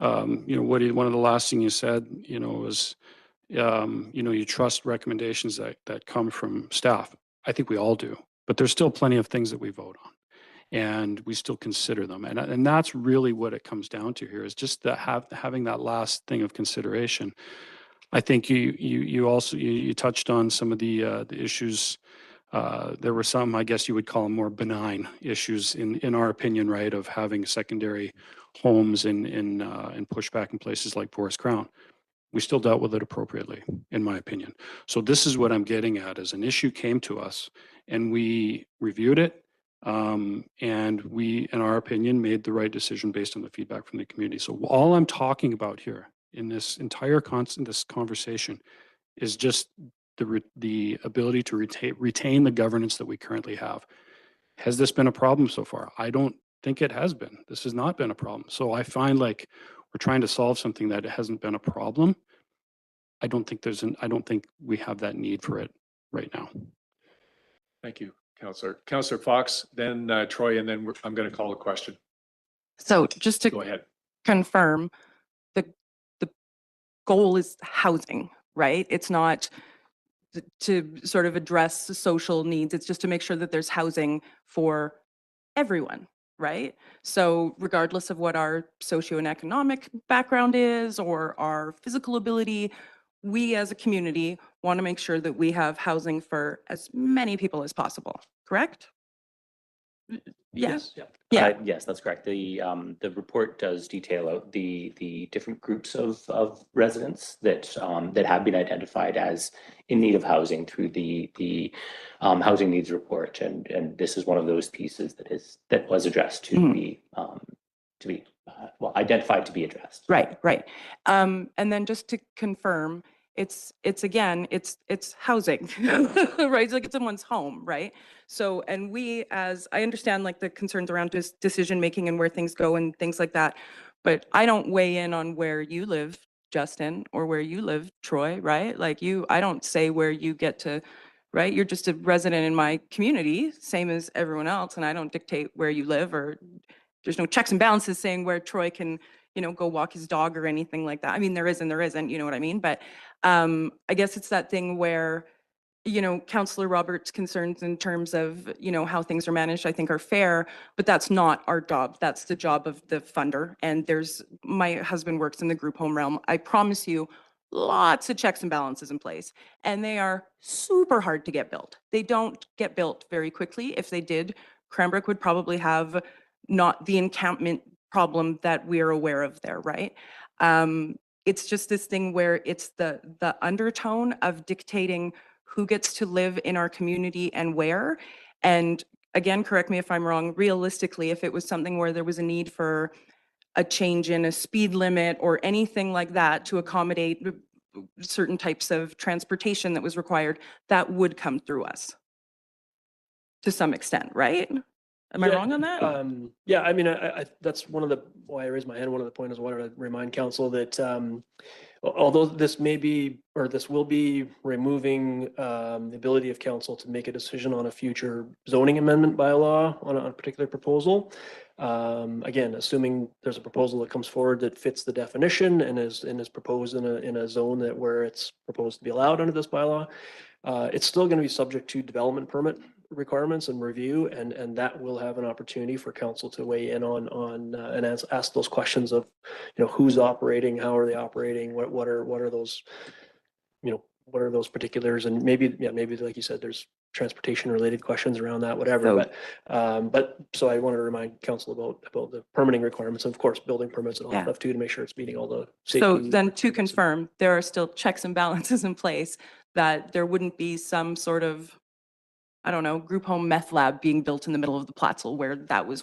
one of the last thing you said, was, you trust recommendations that come from staff. I think we all do, but there's still plenty of things that we vote on and we still consider them. And that's really what it comes down to here, is just that having that last thing of consideration. I think you also touched on some of the issues. There were some, I guess you would call them more benign issues in our opinion, right, of having secondary homes and pushback in places like Forest Crown. We still dealt with it appropriately, in my opinion. So this is what I'm getting at, is an issue came to us and we reviewed it. And we, in our opinion, made the right decision based on the feedback from the community. So all I'm talking about here in this entire this conversation is just the ability to retain the governance that we currently have. Has this been a problem so far? I don't think it has been. This has not been a problem. So I find like we're trying to solve something that hasn't been a problem. I don't think we have that need for it right now. Thank you, Councillor. Councillor Fox, then Troy, and then I'm going to call a question. So just to Go ahead. confirm, the goal is housing, right? It's not to sort of address the social needs. It's just to make sure that there's housing for everyone, right? So regardless of what our socio and economic background is or our physical ability, we as a community want to make sure that we have housing for as many people as possible, correct? Yes. Yeah. Yes, that's correct. The report does detail out the different groups of residents that have been identified as in need of housing through the housing needs report, and this is one of those pieces that was addressed to be identified to be addressed. Right. And then just to confirm, it's housing, right? It's like it's someone's home, right? So, and we, as I understand, like the concerns around decision making and where things go and things like that, but I don't weigh in on where you live, Justin, or where you live, Troy, right? Like I don't say where you get to, right? You're just a resident in my community, same as everyone else, and I don't dictate where you live, or there's no checks and balances saying where Troy can, go walk his dog or anything like that. I mean, there is and there isn't, you know what I mean? But I guess it's that thing where, Councillor Roberts' concerns in terms of, how things are managed, I think are fair, but that's not our job. That's the job of the funder. And my husband works in the group home realm. I promise you, lots of checks and balances in place, and they are super hard to get built. They don't get built very quickly. If they did, Cranbrook would probably have not the encampment problem that we're aware of there, right? It's just this thing where it's the undertone of dictating who gets to live in our community and where. And again, correct me if I'm wrong, realistically, if it was something where there was a need for a change in a speed limit or anything like that to accommodate certain types of transportation that was required, that would come through us to some extent, right? Am I Yeah, wrong on that? Yeah, I mean, that's one of the, why I raised my hand, one of the points is I wanted to remind council that, although this may be, or this will be removing, the ability of council to make a decision on a future zoning amendment bylaw on a particular proposal. Again, assuming there's a proposal that comes forward that fits the definition and is proposed in a zone that where it's proposed to be allowed under this bylaw, it's still going to be subject to development permit requirements and review, and that will have an opportunity for council to weigh in on and ask those questions of, who's operating, how are they operating, what are those, what are those particulars, and maybe like you said, there's transportation related questions around that, whatever. But so I wanted to remind council about the permitting requirements, and of course, building permits and all that Yeah. stuff too, to make sure it's meeting all the So safety then to requirements. confirm, there are still checks and balances in place, that there wouldn't be some sort of, I don't know, group home meth lab being built in the middle of the Platzel where that was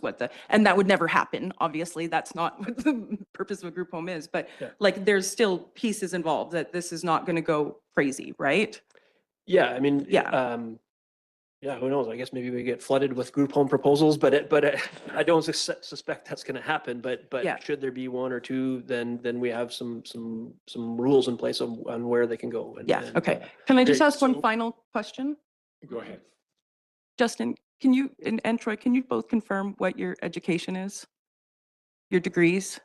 and that would never happen. Obviously, that's not what the purpose of a group home is, but Yeah. like there's still pieces involved that this is not going to go crazy, right? Yeah, I mean, Yeah. yeah, who knows? I guess maybe we get flooded with group home proposals, but I don't suspect that's going to happen. But Yeah. should there be one or two, then we have some rules in place on where they can go. Yeah, okay. Can I just Okay, ask one so- final question? Go ahead. Justin, can you, and Troy, can you both confirm what your education is? Your degrees?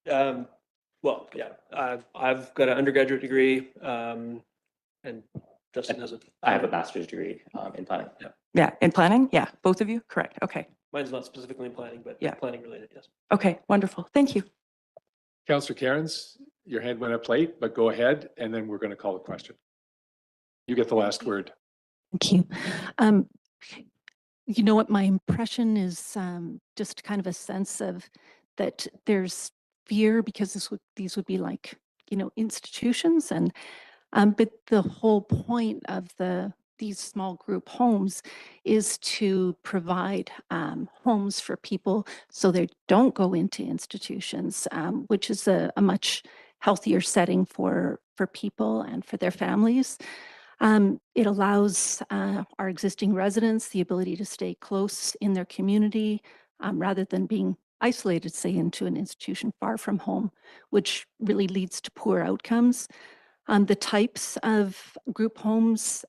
Well, yeah, I've got an undergraduate degree, and Justin has I have a master's degree in planning. Yeah. Yeah, in planning? Yeah, both of you? Correct. Okay. Mine's not specifically in planning, but Yeah. planning related, yes. Okay, wonderful. Thank you. Councillor Cairns, your hand went up late, but go ahead, and then we're going to call the question. You get the last word. Thank you. You know what, my impression is just kind of a sense of that there's fear because these would be like, institutions, and but the whole point of these small group homes is to provide homes for people so they don't go into institutions, which is a much healthier setting for people and for their families. It allows our existing residents the ability to stay close in their community rather than being isolated, say, into an institution far from home, which really leads to poor outcomes. The types of group homes,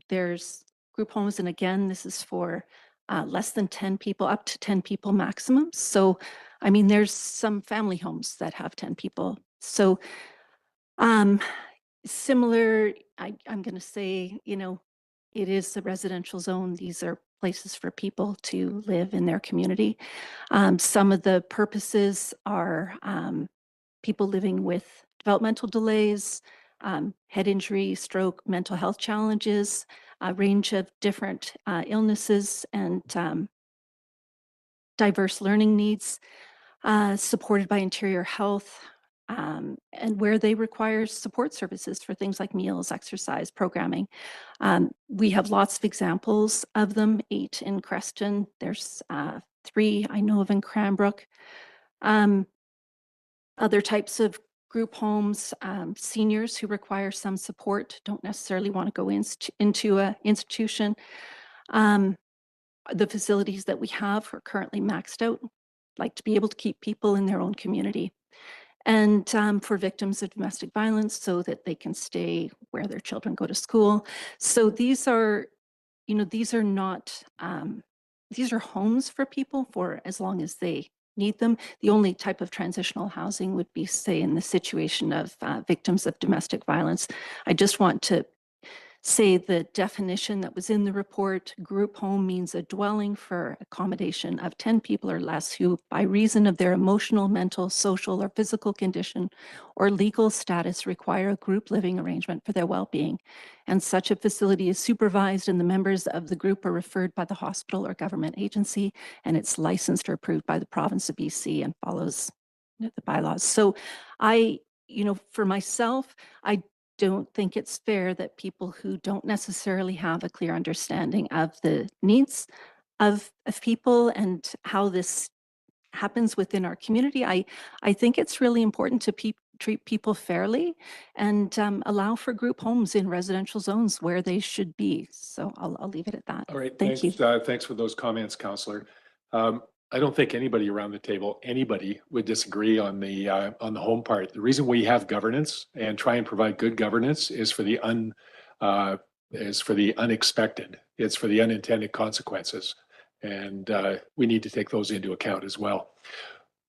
there's group homes, and again, this is for less than 10 people, up to 10 people maximum. So, I mean, there's some family homes that have 10 people. So, similar, I'm going to say, it is a residential zone. These are places for people to live in their community. Some of the purposes are people living with developmental delays, head injury, stroke, mental health challenges, a range of different illnesses and diverse learning needs, supported by Interior Health, and where they require support services for things like meals, exercise, programming. We have lots of examples of them, 8 in Creston. There's 3 I know of in Cranbrook. Other types of group homes, seniors who require some support, don't necessarily want to go into an institution. The facilities that we have are currently maxed out, like to be able to keep people in their own community. And for victims of domestic violence so that they can stay where their children go to school. So these are, these are not, these are homes for people for as long as they need them. The only type of transitional housing would be, say, in the situation of victims of domestic violence. I just want to say the definition that was in the report, group home means a dwelling for accommodation of 10 people or less who, by reason of their emotional, mental, social, or physical condition or legal status, require a group living arrangement for their well-being. And such a facility is supervised and the members of the group are referred by the hospital or government agency, and it's licensed or approved by the province of BC and follows the bylaws. So for myself, I don't think it's fair that people who don't necessarily have a clear understanding of the needs of people and how this happens within our community. I think it's really important treat people fairly and allow for group homes in residential zones where they should be. So I'll leave it at that. All right, Thank thanks. you. Thanks for those comments, Counselor. I don't think anybody around the table, anybody would disagree on the home part. The reason we have governance and try and provide good governance is for the unexpected. It's for the unintended consequences. And we need to take those into account as well.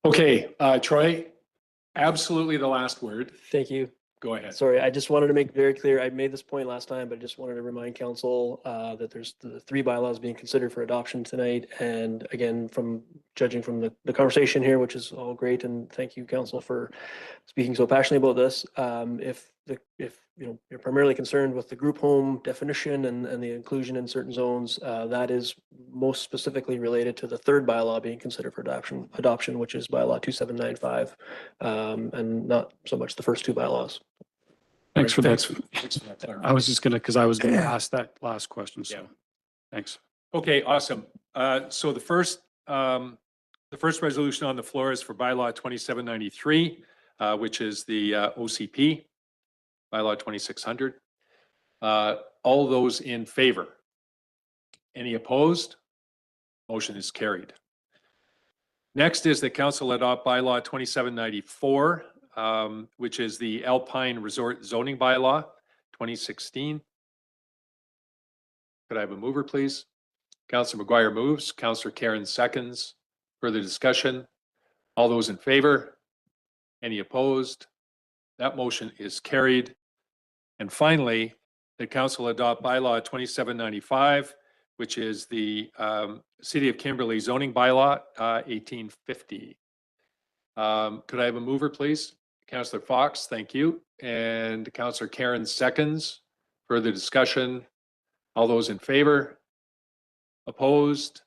Okay, Troy, absolutely the last word. Thank you. Go ahead. Sorry, I just wanted to make very clear, I made this point last time, but I just wanted to remind council that there's the 3 bylaws being considered for adoption tonight. And again, from judging from the conversation here, which is all great, and thank you, council, for speaking so passionately about this. If you know you're primarily concerned with the group home definition and the inclusion in certain zones, that is most specifically related to the 3rd bylaw being considered for adoption, which is bylaw 2795, and not so much the first 2 bylaws. Thanks for that. Thanks for that I was just gonna, because I was gonna ask that last question, so, Yeah. thanks. Okay, awesome. So the first resolution on the floor is for bylaw 2793, which is the OCP, bylaw 2600. All those in favor? Any opposed? Motion is carried. Next is the council adopt bylaw 2794, which is the Alpine Resort Zoning Bylaw 2016. Could I have a mover, please? Councillor McGuire moves. Councillor Karen seconds. Further discussion? All those in favor? Any opposed? That motion is carried. And finally, the council adopt bylaw 2795, which is the City of Kimberley zoning bylaw 1850. Could I have a mover, please? Councillor Fox, thank you. And Councillor Karen seconds. Further discussion? All those in favor? Opposed?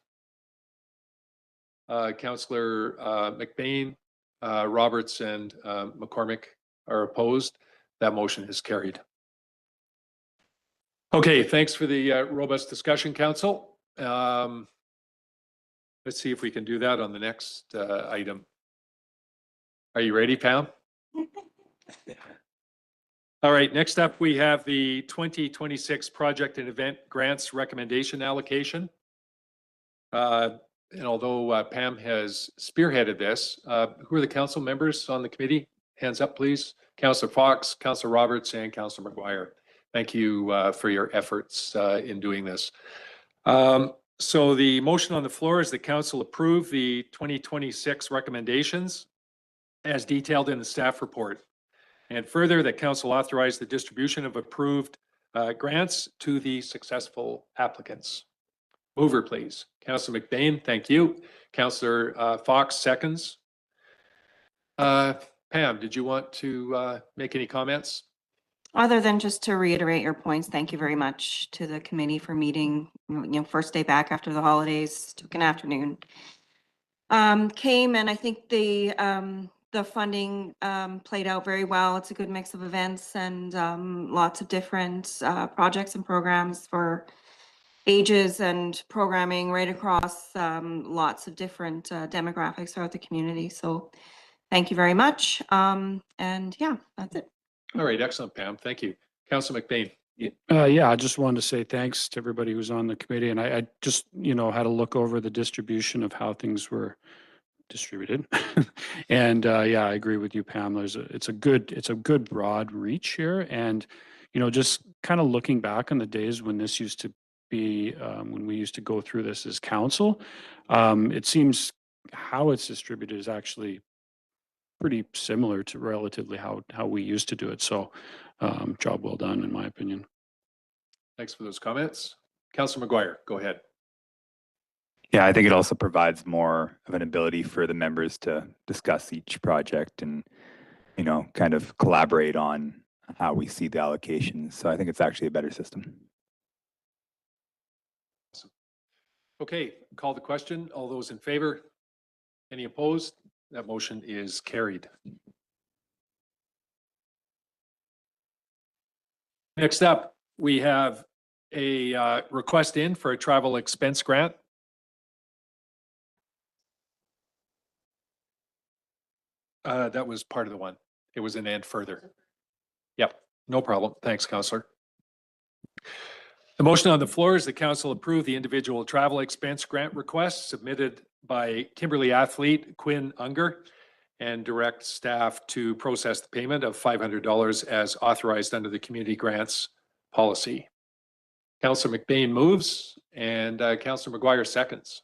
Councillor McBain, Roberts, and McCormick are opposed. That motion is carried. Okay, thanks for the robust discussion, Council. Let's see if we can do that on the next item. Are you ready, Pam? All right, next up, we have the 2026 project and event grants recommendation allocation. And although Pam has spearheaded this, who are the council members on the committee? Hands up, please. Councillor Fox, Councillor Roberts, and Councillor McGuire. Thank you for your efforts in doing this. So the motion on the floor is the council approve the 2026 recommendations as detailed in the staff report. And further, that council authorize the distribution of approved grants to the successful applicants. Mover, please. Councillor McBain, thank you. Councillor Fox seconds. Pam, did you want to make any comments? Other than just to reiterate your points, thank you very much to the committee for meeting, first day back after the holidays, took an afternoon. Came and I think the funding played out very well. It's a good mix of events and lots of different projects and programs for ages and programming right across lots of different demographics throughout the community. So thank you very much. And yeah, that's it. All right, excellent, Pam. Thank you. Councillor McBain. Yeah, I just wanted to say thanks to everybody who's on the committee. And I just, had a look over the distribution of how things were distributed. And yeah, I agree with you, Pam. It's a good broad reach here. And, just kind of looking back on the days when this used to be, when we used to go through this as council, it seems how it's distributed is actually pretty similar to relatively how we used to do it. So job well done, in my opinion. Thanks for those comments. Councillor McGuire, go ahead. Yeah, I think it also provides more of an ability for the members to discuss each project and, kind of collaborate on how we see the allocations. So I think it's actually a better system. Awesome. Okay, call the question. All those in favor? Any opposed? That motion is carried. Next up, we have a request in for a travel expense grant. That was part of the one. It was an and further. Yep, no problem. Thanks, Counselor. The motion on the floor is the council approve the individual travel expense grant request submitted by Kimberly athlete Quinn Unger and direct staff to process the payment of $500 as authorized under the community grants policy. Councillor McBain moves and Councillor McGuire seconds.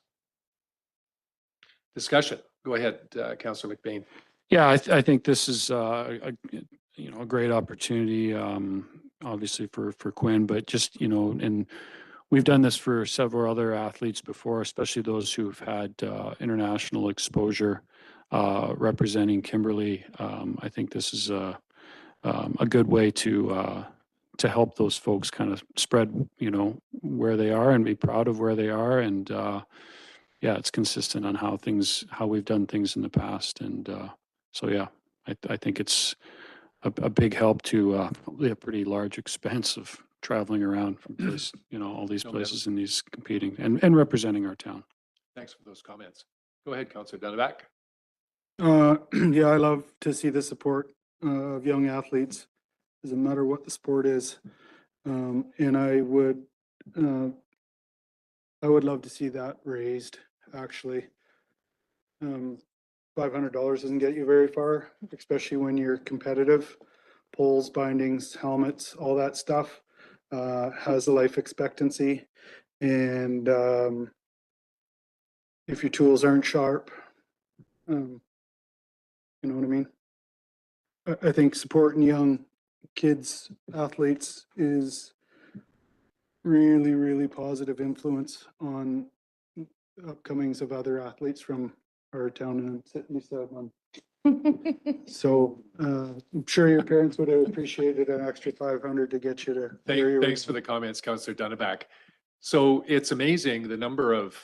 Discussion. Go ahead, Councillor McBain. Yeah, I think this is a great opportunity, obviously for Quinn, but just, and we've done this for several other athletes before, especially those who've had international exposure representing Kimberly. I think this is a good way to help those folks kind of spread, where they are and be proud of where they are. And yeah, it's consistent on how we've done things in the past. And so, yeah, I think it's a big help to probably a pretty large expense of traveling around from place, all these places and these competing and representing our town. Thanks for those comments. Go ahead, Councillor Dunneback. Yeah, I love to see the support of young athletes. Doesn't matter what the sport is. And I would love to see that raised, actually. $500 doesn't get you very far, especially when you're competitive. Poles, bindings, helmets, all that stuff has a life expectancy. And if your tools aren't sharp, you know what I mean? I think supporting young kids, athletes is really, really positive influence on upcomings of other athletes from our town and Sydney Southland. So I'm sure your parents would have appreciated an extra 500 to get you to. Thanks for the comments, Councillor Dunneback. So it's amazing the number of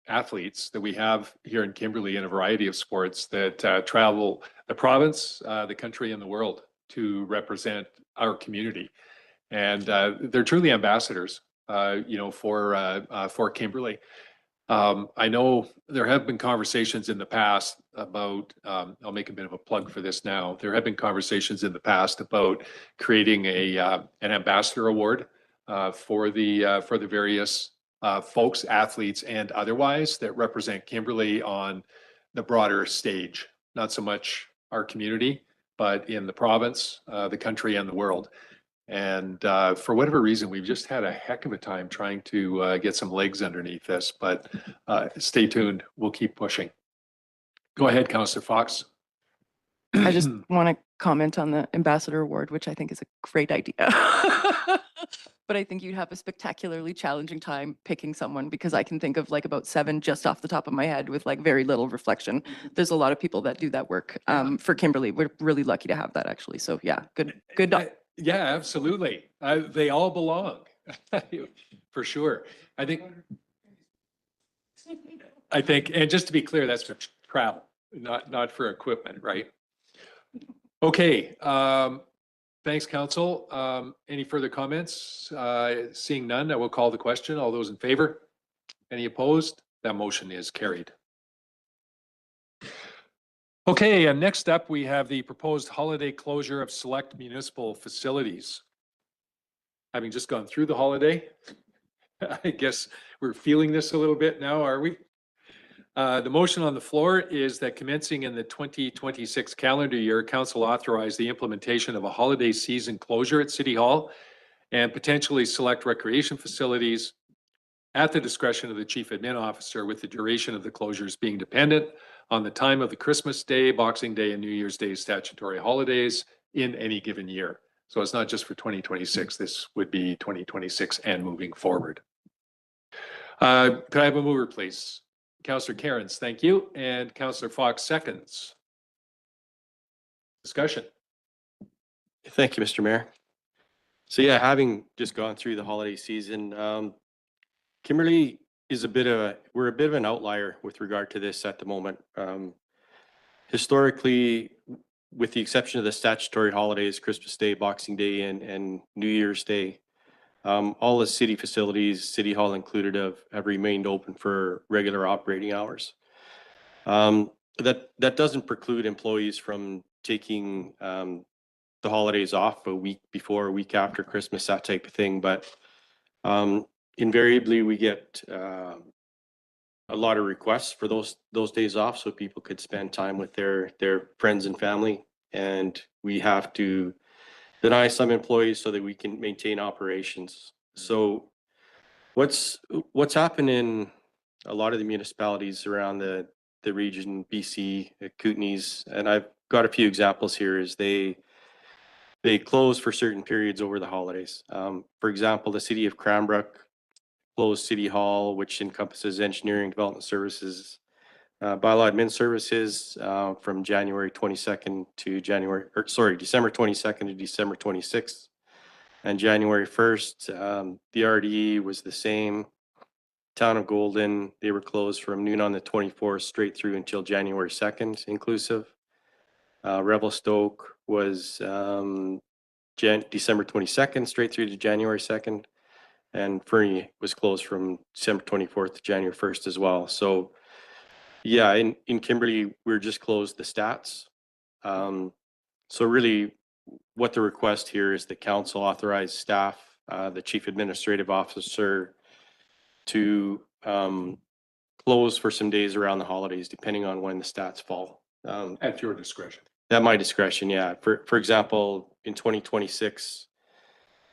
athletes that we have here in Kimberley in a variety of sports that travel the province, the country, and the world to represent our community. And they're truly ambassadors, for Kimberley. I know there have been conversations in the past about, I'll make a bit of a plug for this now. There have been conversations in the past about creating an ambassador award for the various folks, athletes, and otherwise that represent Kimberley on the broader stage. Not so much our community, but in the province, the country, and the world. And for whatever reason, we've just had a heck of a time trying to get some legs underneath this, but stay tuned. We'll keep pushing. Go ahead, Councillor Fox. I just want to comment on the Ambassador Award, which I think is a great idea. But I think you'd have a spectacularly challenging time picking someone because I can think of like about 7 just off the top of my head with like very little reflection. There's a lot of people that do that work for Kimberley. We're really lucky to have that actually. So yeah, good. Yeah, absolutely. They all belong for sure. I think, and just to be clear, that's for travel, not for equipment, right? Okay. Thanks, Council. Any further comments? Seeing none, I will call the question. All those in favor? Any opposed? That motion is carried. Okay, and next up, we have the proposed holiday closure of select municipal facilities. Having just gone through the holiday, I guess we're feeling this a little bit now, are we? The motion on the floor is that commencing in the 2026 calendar year, Council authorize the implementation of a holiday season closure at City Hall and potentially select recreation facilities at the discretion of the Chief Admin Officer, with the duration of the closures being dependent on the time of the Christmas Day, Boxing Day, and New Year's Day statutory holidays in any given year. So it's not just for 2026, this would be 2026 and moving forward. Could I have a mover, please? Councillor Cairns, thank you. And Councillor Fox seconds. Discussion. Thank you, Mr. Mayor. So yeah, having just gone through the holiday season, Kimberley is we're a bit of an outlier with regard to this at the moment. Historically, with the exception of the statutory holidays, Christmas Day, Boxing Day, and New Year's Day, all the city facilities, City Hall included, have remained open for regular operating hours. That doesn't preclude employees from taking the holidays off a week before, a week after Christmas, that type of thing. But invariably, we get a lot of requests for those days off, so people could spend time with their friends and family. And we have to deny some employees so that we can maintain operations. So what's happened in a lot of the municipalities around the region, BC, Kootenays, and I've got a few examples here, is they close for certain periods over the holidays. For example, the city of Cranbrook closed City Hall, which encompasses engineering development services, bylaw admin services, from January 22nd to December 22nd to December 26th. And January 1st, the RDE was the same. Town of Golden, they were closed from noon on the 24th straight through until January 2nd inclusive. Revelstoke was December 22nd straight through to January 2nd. And Fernie was closed from December 24th to January 1st as well. So yeah, in Kimberley, we're just closed the stats. So really what the request here is the council authorize staff, the chief administrative officer, to close for some days around the holidays, depending on when the stats fall. At your discretion. At my discretion, yeah. For example, in 2026,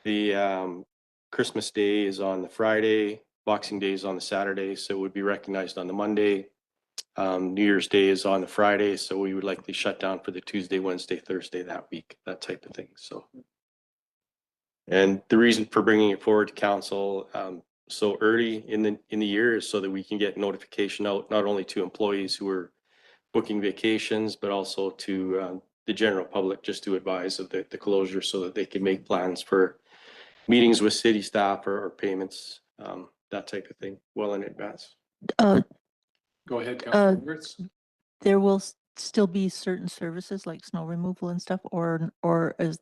the Christmas Day is on the Friday, Boxing Day is on the Saturday, so it would be recognized on the Monday. New Year's Day is on the Friday, so we would likely shut down for the Tuesday, Wednesday, Thursday that week, that type of thing. So, and the reason for bringing it forward to council so early in the year is so that we can get notification out not only to employees who are booking vacations, but also to the general public, just to advise of the closure so that they can make plans for meetings with city staff or payments, that type of thing, well in advance. Go ahead, Councilor Roberts. There will still be certain services like snow removal and stuff, or is,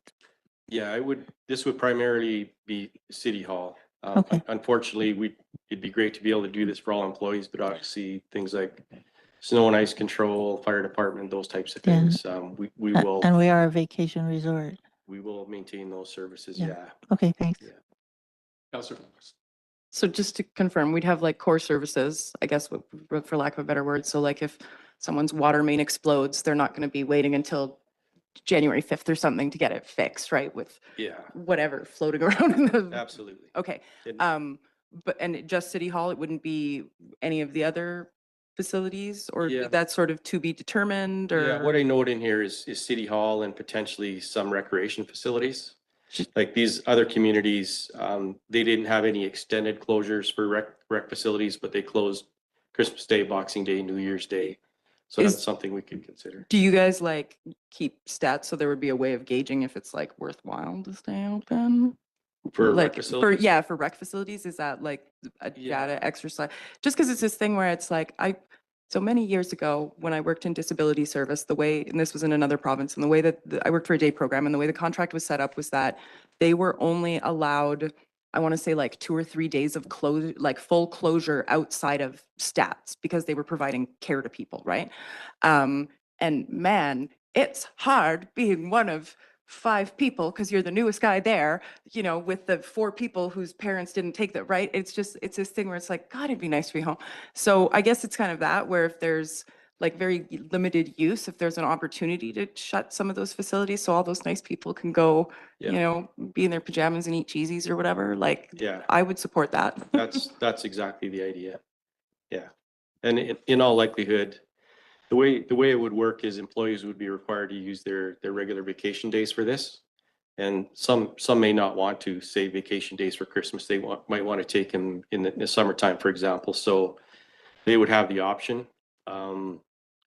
Yeah, this would primarily be City Hall. Okay. Unfortunately, it'd be great to be able to do this for all employees, but obviously things like snow and ice control, fire department, those types of Yeah. things, we will, and we are a vacation resort. we will maintain those services, Yeah. yeah. Okay, thanks. Yeah. Councilor Roberts. So just to confirm, we'd have like core services, I guess, for lack of a better word. So like if someone's water main explodes, they're not going to be waiting until January 5th or something to get it fixed, right? With Yeah, whatever floating around in the, absolutely. okay. And- And just City Hall, it wouldn't be any of the other facilities, or Yeah. that's sort of to be determined, or? Yeah, what I note in here is City Hall and potentially some recreation facilities. Like these other communities, they didn't have any extended closures for rec facilities, but they closed Christmas Day, Boxing Day, New Year's Day. So Is- that's something we could consider. Do you guys like keep stats so there would be a way of gauging if it's like worthwhile to stay open? For rec Like facilities? for rec facilities, is that like a Yeah. data exercise? Just because it's this thing where it's like, so many years ago, when I worked in disability service, the way, and this was in another province, and the way that I worked for a day program, and the way the contract was set up was that they were only allowed, I want to say like 2 or 3 days of close, like full closure outside of stats, because they were providing care to people, right? And man, it's hard being one of 5 people, because you're the newest guy there, you know, with the 4 people whose parents didn't take that, right? It's this thing where it's like, God, it'd be nice to be home. So I guess it's kind of that, where if there's like very limited use, if there's an opportunity to shut some of those facilities so all those nice people can go, Yeah. you know, be in their pajamas and eat cheesies or whatever, like, Yeah, I would support that. that's exactly the idea. Yeah. And in all likelihood, the way it would work is employees would be required to use their regular vacation days for this. And some may not want to save vacation days for Christmas. They might want to take them in the summertime, for example. So they would have the option.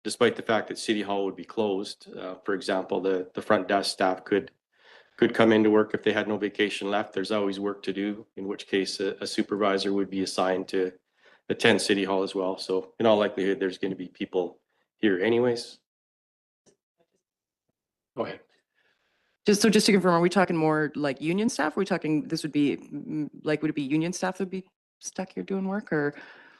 Despite the fact that City Hall would be closed, for example, the front desk staff could come into work if they had no vacation left. There's always work to do, in which case a supervisor would be assigned to attend City Hall as well. So in all likelihood, there's going to be people here anyways. Go ahead. Just to confirm, are we talking more like union staff? Are we talking, this would be like, would it be union staff that would be stuck here doing work, or?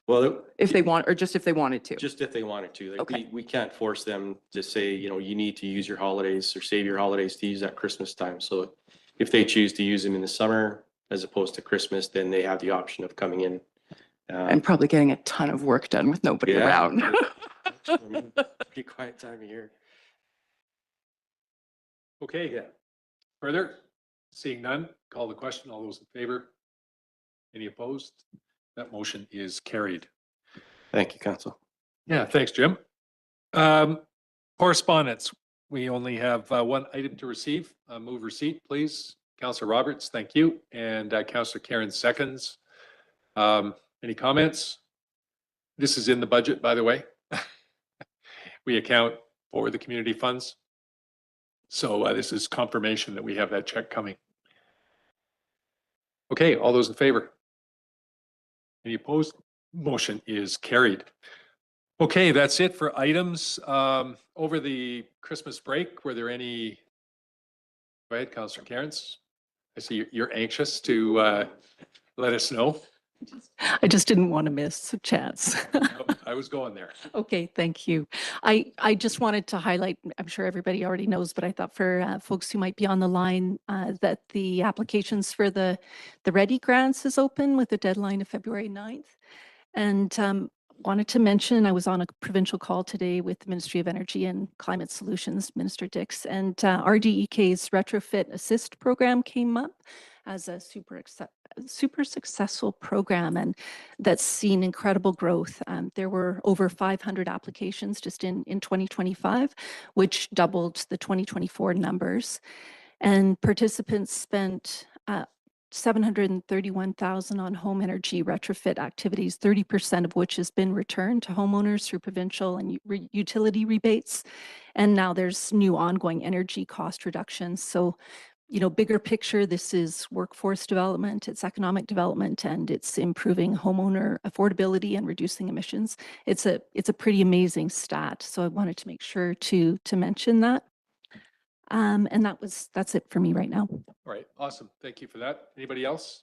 Well, If they want, or just if they wanted to? just if they wanted to, like, Okay. we can't force them to say, you know, you need to use your holidays or save your holidays to use at Christmas time. So if they choose to use them in the summer as opposed to Christmas, then they have the option of coming in. And probably getting a ton of work done with nobody Yeah. around. Pretty quiet time of year. Okay. Yeah. Further? Seeing none, call the question. All those in favor? Any opposed? That motion is carried. Thank you, Council. Yeah, thanks, Jim. Correspondence. We only have one item to receive. Move receipt, please. Councillor Roberts, thank you. And Councillor Karen seconds. Any comments? This is in the budget, by the way. We account for the community funds. So this is confirmation that we have that check coming. Okay, all those in favor? Any opposed? Motion is carried. Okay, that's it for items. Over the Christmas break, were there any? Go ahead, Councillor Cairns. I see you're anxious to let us know. I just didn't want to miss a chance. I was going there. Okay, thank you. I just wanted to highlight, I'm sure everybody already knows, but I thought for folks who might be on the line, that the applications for the Ready Grants is open with a deadline of February 9th. And wanted to mention, I was on a provincial call today with the Ministry of Energy and Climate Solutions, Minister Dix, and RDEK's Retrofit Assist program came up as a super successful program, and that's seen incredible growth. There were over 500 applications just in 2025, which doubled the 2024 numbers. And participants spent 731,000 on home energy retrofit activities, 30% of which has been returned to homeowners through provincial and utility rebates. And now there's new ongoing energy cost reductions. So, you know, bigger picture, this is workforce development, it's economic development, and it's improving homeowner affordability and reducing emissions. It's a pretty amazing stat. So I wanted to make sure to mention that. And that's it for me right now. All right, awesome. Thank you for that. Anybody else?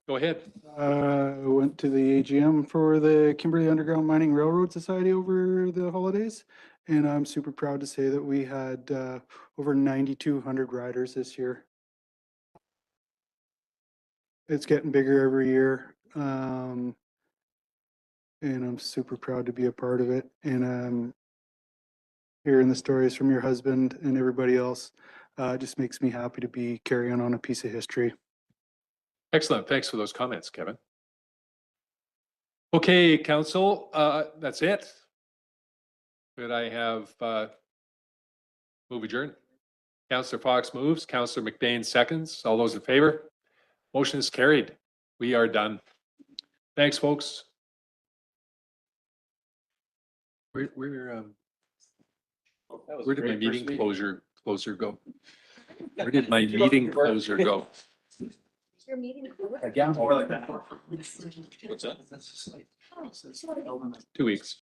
Go ahead. I went to the AGM for the Kimberley Underground Mining Railroad Society over the holidays, and I'm super proud to say that we had over 9,200 riders this year. It's getting bigger every year, and I'm super proud to be a part of it. And hearing the stories from your husband and everybody else just makes me happy to be carrying on a piece of history. Excellent. Thanks for those comments, Kevin. Okay, council, that's it. Could I have move adjourned? Councillor Fox moves, Councillor McBain seconds. All those in favor? Motion is carried. We are done. Thanks, folks. Where did my meeting closer go? Where did my meeting closer go? Your meeting. What's that? 2 weeks.